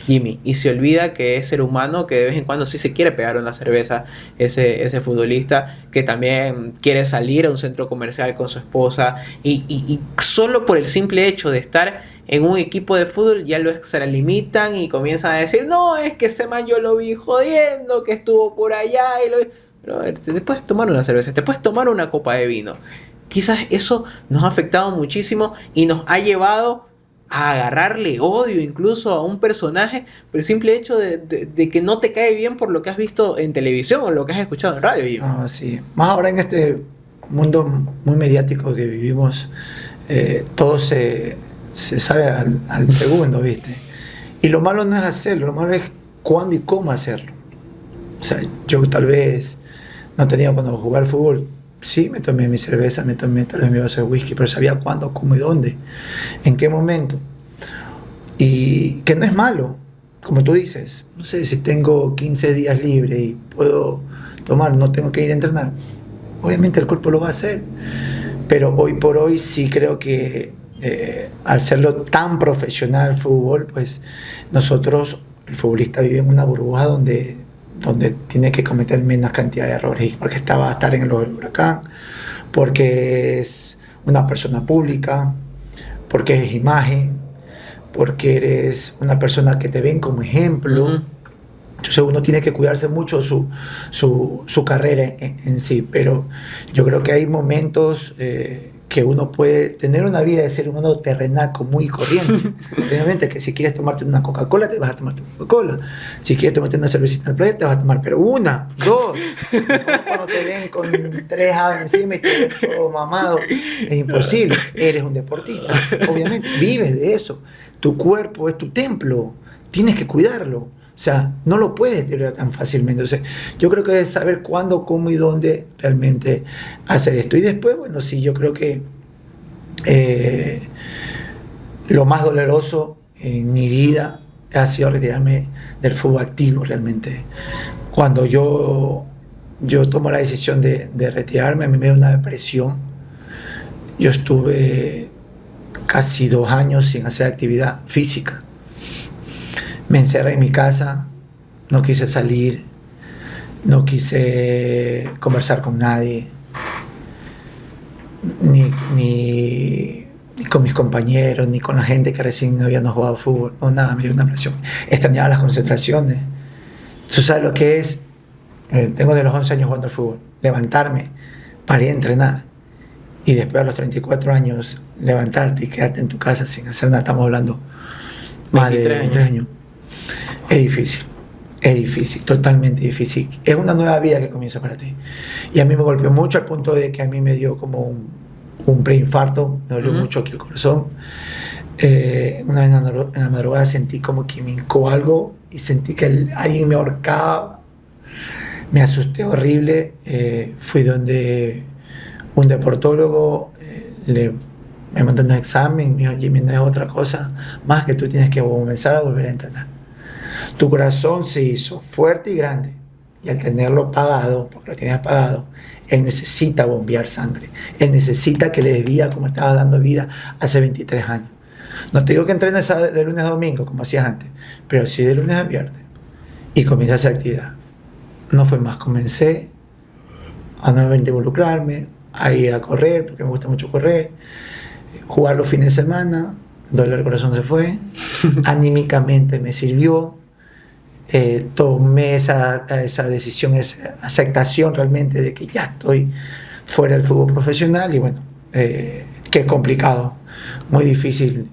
Jimmy, y se olvida que es ser humano, que de vez en cuando sí se quiere pegar una cerveza ese futbolista, que también quiere salir a un centro comercial con su esposa y solo por el simple hecho de estar en un equipo de fútbol ya lo extralimitan y comienzan a decir, no, es que ese man yo lo vi jodiendo, que estuvo por allá Pero a ver, te puedes tomar una cerveza, te puedes tomar una copa de vino. Quizás eso nos ha afectado muchísimo y nos ha llevado a agarrarle odio incluso a un personaje por el simple hecho de que no te cae bien por lo que has visto en televisión o lo que has escuchado en radio. No, sí. Más ahora en este mundo muy mediático que vivimos, todo se sabe al segundo, ¿viste? Y lo malo no es hacerlo, lo malo es cuándo y cómo hacerlo. O sea, yo tal vez no tenía cuando jugar al fútbol, sí, me tomé mi cerveza, me tomé tal vez mi vaso de whisky, pero sabía cuándo, cómo y dónde, en qué momento. Y que no es malo, como tú dices, no sé, si tengo 15 días libre y puedo tomar, no tengo que ir a entrenar, obviamente el cuerpo lo va a hacer, pero hoy por hoy sí creo que al serlo tan profesional el fútbol, pues nosotros, el futbolista vive en una burbuja donde tiene que cometer menos cantidad de errores, porque va a estar en el ojo del huracán, porque es una persona pública, porque es imagen, porque eres una persona que te ven como ejemplo. Uh-huh. Entonces uno tiene que cuidarse mucho su carrera en sí, pero yo creo que hay momentos que uno puede tener una vida de ser humano terrenal común y corriente. Obviamente que si quieres tomarte una Coca-Cola, te vas a tomar tu Coca-Cola. Si quieres tomarte una cervecita en la playa, te vas a tomar, pero una, dos. No cuando te ven con 3 aves encima y te ven todo mamado. Es imposible. Eres un deportista, obviamente. Vives de eso. Tu cuerpo es tu templo. Tienes que cuidarlo. O sea, no lo puedes deteriorar tan fácilmente. O sea, yo creo que es saber cuándo, cómo y dónde realmente hacer esto. Y después, bueno, sí, yo creo que lo más doloroso en mi vida ha sido retirarme del fútbol activo realmente. Cuando yo tomo la decisión de retirarme, a mí me dio una depresión. Yo estuve casi 2 años sin hacer actividad física. Me encerré en mi casa, no quise salir, no quise conversar con nadie, ni con mis compañeros, ni con la gente que recién habíamos jugado fútbol, no, nada, me dio una presión. Extrañaba las concentraciones. ¿Tú sabes lo que es? Tengo de los 11 años jugando al fútbol, levantarme para ir a entrenar y después a los 34 años levantarte y quedarte en tu casa sin hacer nada. Estamos hablando más de 23 años. Es difícil, totalmente difícil. Es una nueva vida que comienza para ti. Y a mí me golpeó mucho al punto de que a mí me dio como un preinfarto, me dolió mucho aquí el corazón. Una vez en la madrugada sentí como que me hincó algo y sentí que alguien me ahorcaba. Me asusté horrible. Fui donde un deportólogo me mandó un examen, me dijo: Jimmy, no es otra cosa más que tú tienes que comenzar a volver a entrenar. Tu corazón se hizo fuerte y grande, y al tenerlo pagado, porque lo tienes pagado, él necesita bombear sangre, él necesita que le dé vida como estaba dando vida hace 23 años. No te digo que entrenes de lunes a domingo como hacías antes, pero sí de lunes a viernes, y comienza a hacer actividad. No fue más, comencé a nuevamente involucrarme, a ir a correr, porque me gusta mucho correr, jugar los fines de semana. Dolor del corazón se fue, anímicamente me sirvió, tomé esa decisión, esa aceptación realmente de que ya estoy fuera del fútbol profesional, y bueno, que es complicado, muy difícil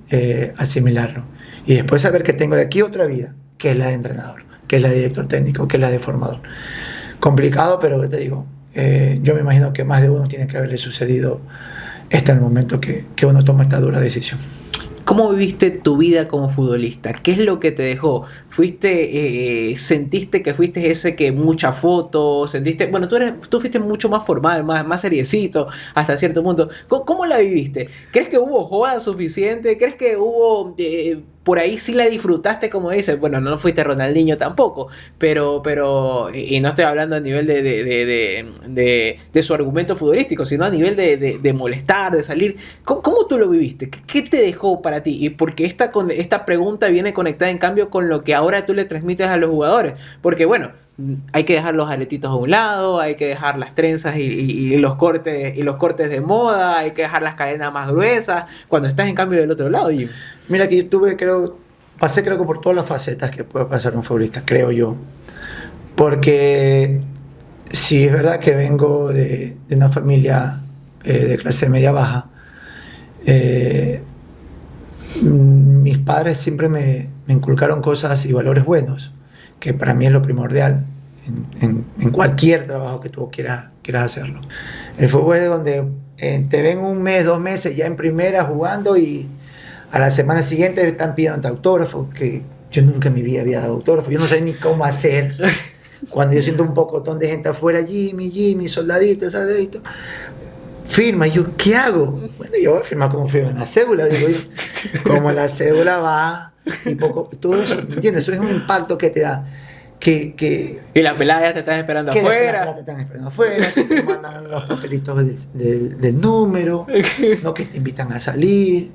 asimilarlo. Y después saber que tengo de aquí otra vida, que es la de entrenador, que es la de director técnico, que es la de formador. Complicado, pero te digo, yo me imagino que más de uno tiene que haberle sucedido en el momento que uno toma esta dura decisión. ¿Cómo viviste tu vida como futbolista? ¿Qué es lo que te dejó? ¿Sentiste que fuiste ese que muchas fotos? ¿Sentiste? Bueno, tú fuiste mucho más formal, más seriecito, hasta cierto punto. ¿Cómo la viviste? ¿Crees que hubo joda suficiente? ¿Crees que hubo... por ahí sí la disfrutaste, como dices? Bueno, no fuiste Ronaldinho tampoco, pero y no estoy hablando a nivel de su argumento futbolístico, sino a nivel de molestar, de salir. ¿Cómo tú lo viviste? ¿Qué te dejó para ti? Y porque esta pregunta viene conectada en cambio con lo que ahora tú le transmites a los jugadores. Porque bueno, hay que dejar los aretitos a un lado, hay que dejar las trenzas y los cortes de moda, hay que dejar las cadenas más gruesas, cuando estás en cambio del otro lado. Mira que yo pasé creo que por todas las facetas que puede pasar un futbolista, creo yo. Porque sí es verdad que vengo de una familia de clase media baja. Mis padres siempre me inculcaron cosas y valores buenos, que para mí es lo primordial en cualquier trabajo que tú quieras hacerlo. El fútbol es donde te ven 1 mes, 2 meses ya en primera jugando, y a la semana siguiente están pidiendo autógrafo, que yo nunca en mi vida había dado autógrafo. Yo no sé ni cómo hacer. Cuando yo siento un pocotón de gente afuera, Jimmy, soldadito, firma. Y yo, ¿qué hago? Bueno, yo voy a firmar como firma en la cédula, digo yo. Como la cédula va, y todo eso, ¿me entiendes? Eso es un impacto que te da. Y las peladas ya te están esperando afuera. Te están esperando afuera, que te mandan los papelitos del número, ¿no? Que te invitan a salir.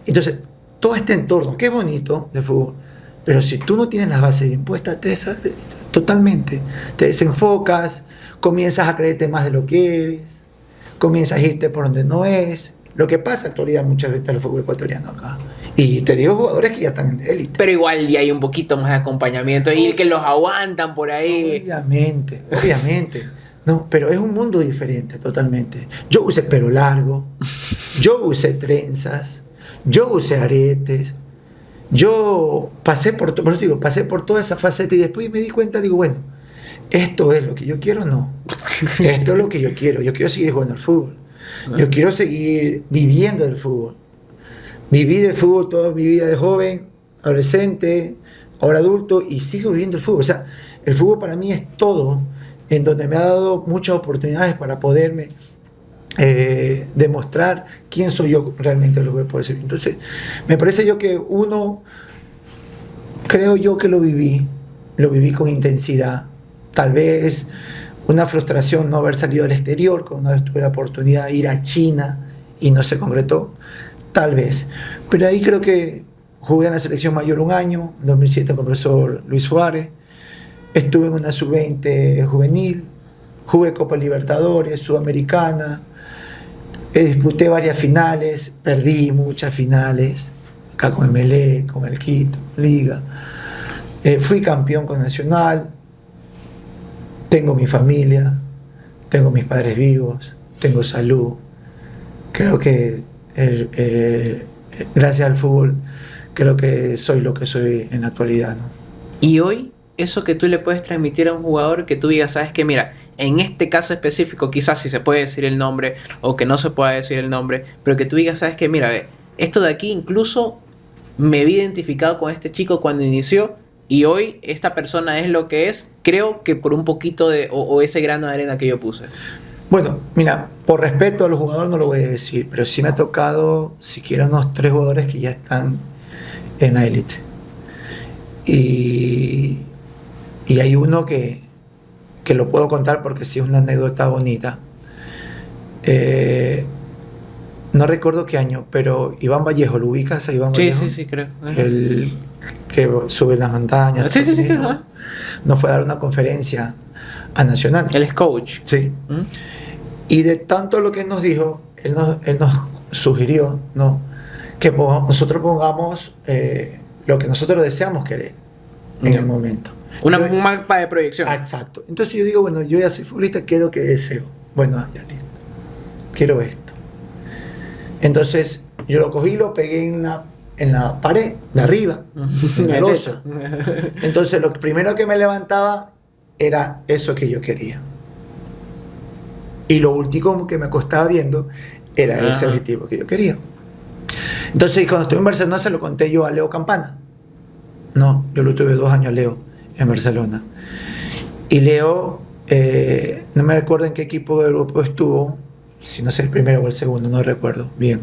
Entonces, todo este entorno, que es bonito del fútbol, pero si tú no tienes las bases bien puestas, totalmente, te desenfocas, comienzas a creerte más de lo que eres, comienzas a irte por donde no es. Lo que pasa en la actualidad muchas veces en el fútbol ecuatoriano acá, Y te digo jugadores que ya están en élite. Pero igual y hay un poquito más de acompañamiento y que los aguantan por ahí. Obviamente. No, pero es un mundo diferente totalmente. Yo usé pelo largo, yo usé trenzas, yo usé aretes, yo pasé por toda esa faceta y después me di cuenta, digo, bueno, ¿esto es lo que yo quiero? No. Esto es lo que yo quiero. Yo quiero seguir jugando al fútbol. Yo quiero seguir viviendo el fútbol. Viví de fútbol toda mi vida de joven, adolescente, ahora adulto y sigo viviendo el fútbol. O sea, el fútbol para mí es todo, en donde me ha dado muchas oportunidades para poderme demostrar quién soy yo realmente, lo que puedo decir. Entonces, me parece yo que creo yo que lo viví con intensidad. Tal vez una frustración no haber salido al exterior, cuando una vez tuve la oportunidad de ir a China y no se concretó, tal vez. Pero ahí creo que jugué en la selección mayor un año, en 2007 con el profesor Luis Suárez, estuve en una sub-20 juvenil, jugué Copa Libertadores, Sudamericana, disputé varias finales, perdí muchas finales, acá con MLE, con el Quito, Liga, fui campeón con Nacional, tengo mi familia, tengo mis padres vivos, tengo salud, creo que gracias al fútbol creo que soy lo que soy en la actualidad, ¿no? Y hoy, eso que tú le puedes transmitir a un jugador que tú digas, sabes que mira, en este caso específico, quizás si se puede decir el nombre o que no se pueda decir el nombre, pero que tú digas, sabes que mira, esto de aquí incluso me vi identificado con este chico cuando inició y hoy esta persona es lo que es, creo que por un poquito o ese grano de arena que yo puse. Bueno, mira, por respeto a los jugadores no lo voy a decir, pero sí me ha tocado siquiera unos 3 jugadores que ya están en la élite. Y hay uno que lo puedo contar porque sí es una anécdota bonita. No recuerdo qué año, pero Iván Vallejo, ¿lo ubicas a Iván Vallejo? Sí, creo. El que sube las montañas. Sí, claro. Nos fue a dar una conferencia a Nacional. Él es coach. Sí. Y de tanto lo que nos dijo, él nos sugirió, ¿no?, que nosotros pongamos lo que nosotros deseamos querer en el momento. Un mapa de proyección. Exacto. Entonces yo digo, bueno, yo ya soy futbolista, ¿qué es lo que deseo? Bueno, ya listo. Quiero esto. Entonces yo lo cogí y lo pegué en la pared de arriba, en la losa. Entonces lo primero que me levantaba era eso que yo quería. Y lo último que me acostaba viendo era ese objetivo que yo quería. Entonces cuando estuve en Barcelona se lo conté yo a Leo Campana. No, yo lo tuve 2 años a Leo en Barcelona. Y Leo, no me recuerdo en qué equipo europeo estuvo, si no sé el primero o el segundo, no recuerdo bien.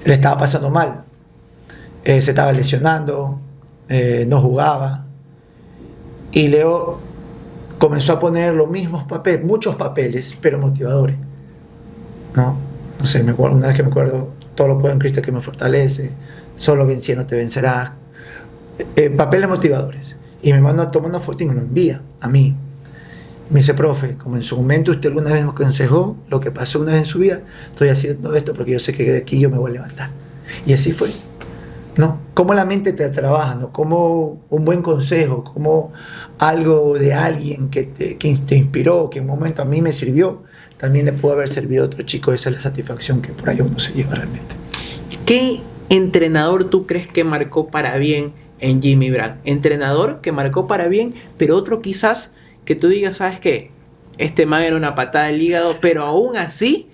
Él estaba pasando mal, se estaba lesionando, no jugaba. Y Leo comenzó a poner los mismos papeles, muchos papeles, pero motivadores. No sé, me acuerdo, una vez que me acuerdo, todo lo puedo en Cristo que me fortalece, solo venciendo te vencerás. Papeles motivadores. Y mi hermano toma una foto y me lo envía a mí. Me dice, profe, como en su momento usted alguna vez me aconsejó lo que pasó una vez en su vida, estoy haciendo esto porque yo sé que de aquí yo me voy a levantar. Y así fue, ¿no? Cómo la mente te trabaja, ¿no? Cómo un buen consejo, cómo algo de alguien que te inspiró, que en un momento a mí me sirvió, también le pudo haber servido a otro chico. Esa es la satisfacción que por ahí uno se lleva realmente. ¿Qué entrenador tú crees que marcó para bien en Jimmy Brand? Entrenador que marcó para bien, pero otro quizás que tú digas, ¿sabes qué? Este man era una patada del hígado, pero aún así,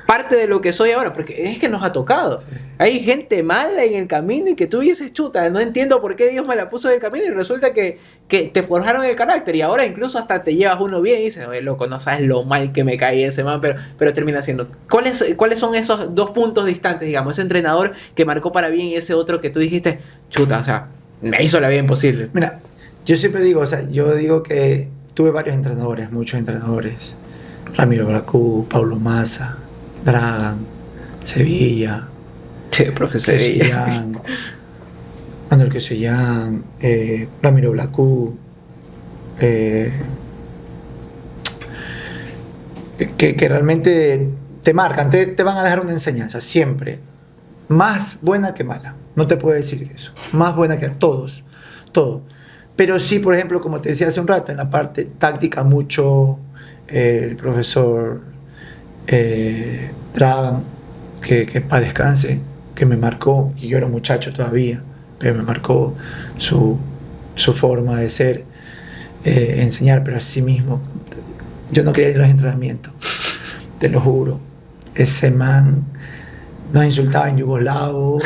parte de lo que soy ahora, porque es que nos ha tocado. Sí. Hay gente mala en el camino y que tú dices, chuta, no entiendo por qué Dios me la puso en el camino y resulta que te forjaron el carácter y ahora incluso hasta te llevas uno bien y dices, oye, loco, no sabes lo mal que me caí ese man, pero termina siendo. ¿Cuáles son esos 2 puntos distantes, digamos? Ese entrenador que marcó para bien y ese otro que tú dijiste, chuta, o sea, me hizo la vida imposible. Mira, yo siempre digo, yo digo que tuve varios entrenadores, muchos entrenadores. Ramiro Bracú, Paulo Massa, Dragan, Sevilla, profe Sevilla, Manuel Quesellán, Ramiro Blacú, que realmente te marcan, te van a dejar una enseñanza siempre. más buena que mala. No te puedo decir eso. Más buena que todos. Todo. Pero sí, por ejemplo, como te decía hace un rato, en la parte táctica mucho el profesor Dragan, que paz descanse, que me marcó, y yo era un muchacho todavía, pero me marcó su forma de ser, enseñar, pero así mismo. Yo no quería ir a los entrenamientos, te lo juro. Ese man nos insultaba en yugoslavo,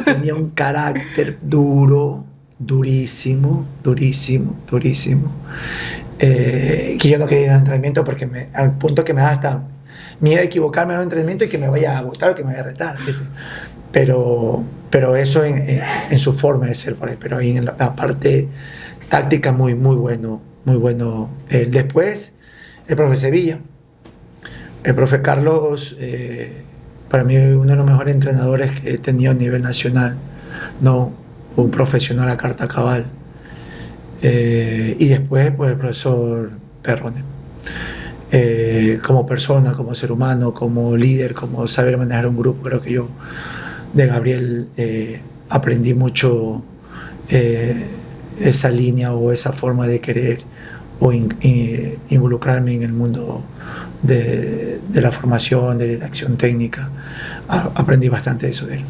tenía un carácter duro, durísimo, que yo no quería ir a los entrenamientos porque al punto que me da hasta miedo de equivocarme en un entrenamiento y que me vaya a gustar o que me vaya a retar, ¿viste? Pero eso en su forma de ser por ahí, pero ahí en la parte táctica muy bueno. Después el profe Sevilla, el profe Carlos, para mí uno de los mejores entrenadores que he tenido a nivel nacional, no un profesional a carta cabal. Y después pues el profesor Perrone, como persona, como ser humano, como líder, como saber manejar un grupo. Creo que yo de Gabriel aprendí mucho esa línea o esa forma de querer o involucrarme en el mundo de la formación, de la acción técnica. Aprendí bastante eso de él.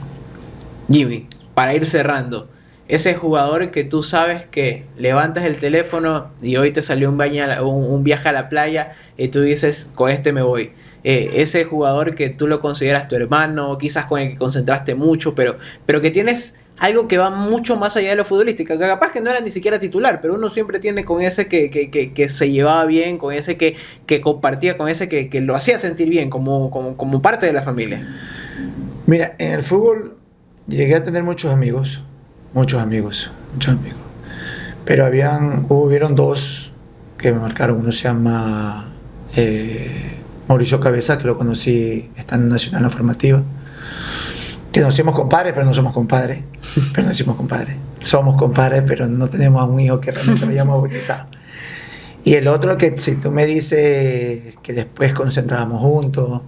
Jimmy, para ir cerrando, ese jugador que tú sabes que levantas el teléfono y hoy te salió un viaje a la playa y tú dices, con este me voy. Ese jugador que tú lo consideras tu hermano, quizás con el que concentraste mucho, pero que tienes algo que va mucho más allá de lo futbolístico, que capaz que no era ni siquiera titular, pero uno siempre tiene con ese que se llevaba bien, con ese que compartía, con ese que lo hacía sentir bien, como parte de la familia. Mira, en el fútbol llegué a tener muchos amigos, pero hubieron dos que me marcaron. Uno se llama Mauricio Cabeza, que lo conocí estando en Nacional La Formativa, que nos hicimos compadres, pero no somos compadres. Somos compadres, pero no tenemos a un hijo que realmente lo hayamos bautizado. Y el otro, que si tú me dices que después concentrábamos juntos,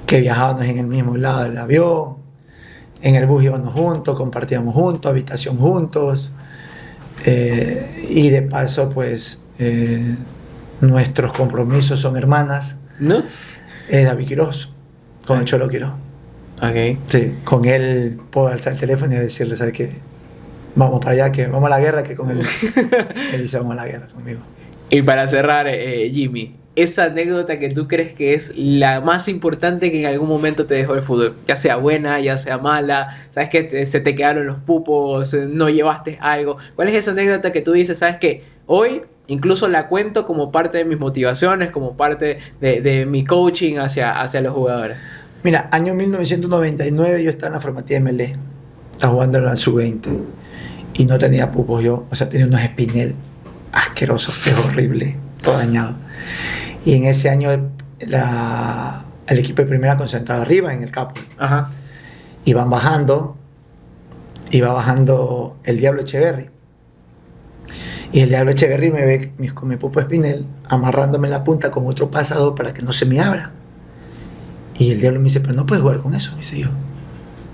que viajábamos en el mismo lado del avión, en el bus íbamos juntos, compartíamos juntos, habitación juntos, y de paso pues nuestros compromisos son hermanas, ¿no? David Quiroz, con el Cholo Quiroz. Okay. Sí, con él puedo alzar el teléfono y decirle, ¿sabes qué? Vamos para allá, que vamos a la guerra, que con él dice vamos a la guerra conmigo. Y para cerrar, Jimmy, esa anécdota que tú crees que es la más importante que en algún momento te dejó el fútbol, ya sea buena, ya sea mala, sabes que se te quedaron los pupos, no llevaste algo. ¿Cuál es esa anécdota que tú dices, sabes que hoy incluso la cuento como parte de mis motivaciones, como parte de mi coaching hacia los jugadores? Mira, año 1999 yo estaba en la formativa de MLE, estaba jugando en la sub-20 y no tenía pupos yo, o sea, tenía unos espinel asquerosos, feo, horrible, todo dañado. Y en ese año el equipo de primera concentrado arriba en el Capo. Ajá. Iba bajando el Diablo Echeverry. Y el Diablo Echeverry me ve con mi pupo espinel amarrándome en la punta con otro pasador para que no se me abra. Y el Diablo me dice, pero no puedes jugar con eso, me dice yo.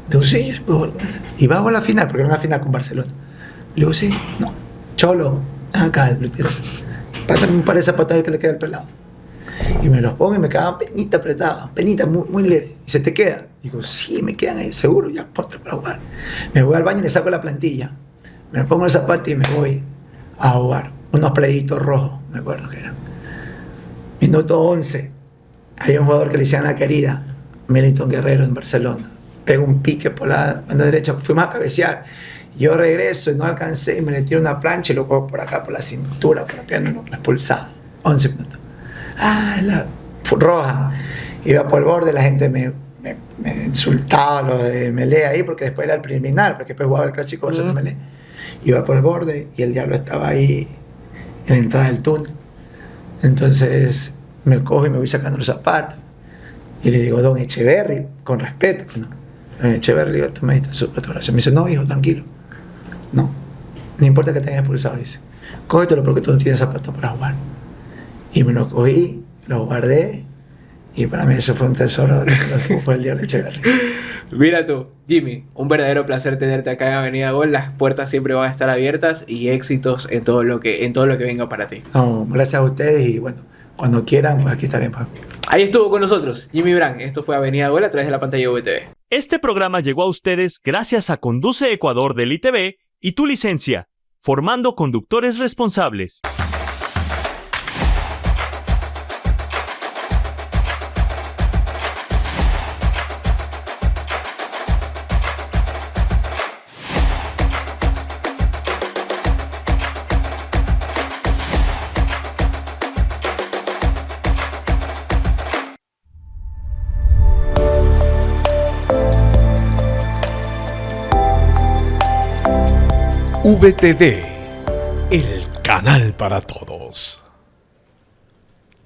Digo, sí, yo puedo jugar con eso. Y bajo a la final, porque era una final con Barcelona. Le digo, sí, no. Cholo, acá, pásame un par de zapatos que le queda al pelado. Y me los pongo y me quedaban penita apretados, penita muy, muy leve. Y se te queda. Digo, sí, me quedan ahí, seguro, ya ponte para jugar. Me voy al baño y le saco la plantilla. Me pongo el zapato y me voy a jugar. Unos pleditos rojos, me acuerdo que eran. Minuto 11. Hay un jugador que le decían La Querida, Melitón Guerrero, en Barcelona. Pega un pique por la banda derecha, fuimos a cabecear. Yo regreso y no alcancé, me le tiro una plancha y lo cojo por acá, por la cintura, por la pierna, lo expulsado. 11 minutos. La roja. Iba por el borde, la gente me insultaba, lo de Melé ahí, porque después era el preliminar, porque después jugaba el clásico de Melé. Iba por el borde y el Diablo estaba ahí en la entrada del túnel. Entonces me cojo y me voy sacando los zapatos. Y le digo, don Echeverry, con respeto, ¿no? Don Echeverry, yo tomé su fotografía. Me dice, no, hijo, tranquilo. No importa que te hayas expulsado, dice. Cógetelo porque tú no tienes zapatos para jugar. Y me lo cogí, lo guardé Y para mí eso fue un tesoro de fue el día de Echeverry. Mira tú, Jimmy, un verdadero placer tenerte acá en Avenida Gol. Las puertas siempre van a estar abiertas y éxitos en todo lo que venga para ti. No, gracias a ustedes y bueno, cuando quieran, pues aquí estaremos. Ahí estuvo con nosotros Jimmy Brand. Esto fue Avenida Gol a través de la pantalla VTV. Este programa llegó a ustedes gracias a Conduce Ecuador del ITV y Tu Licencia, formando conductores responsables. VTV, el canal para todos.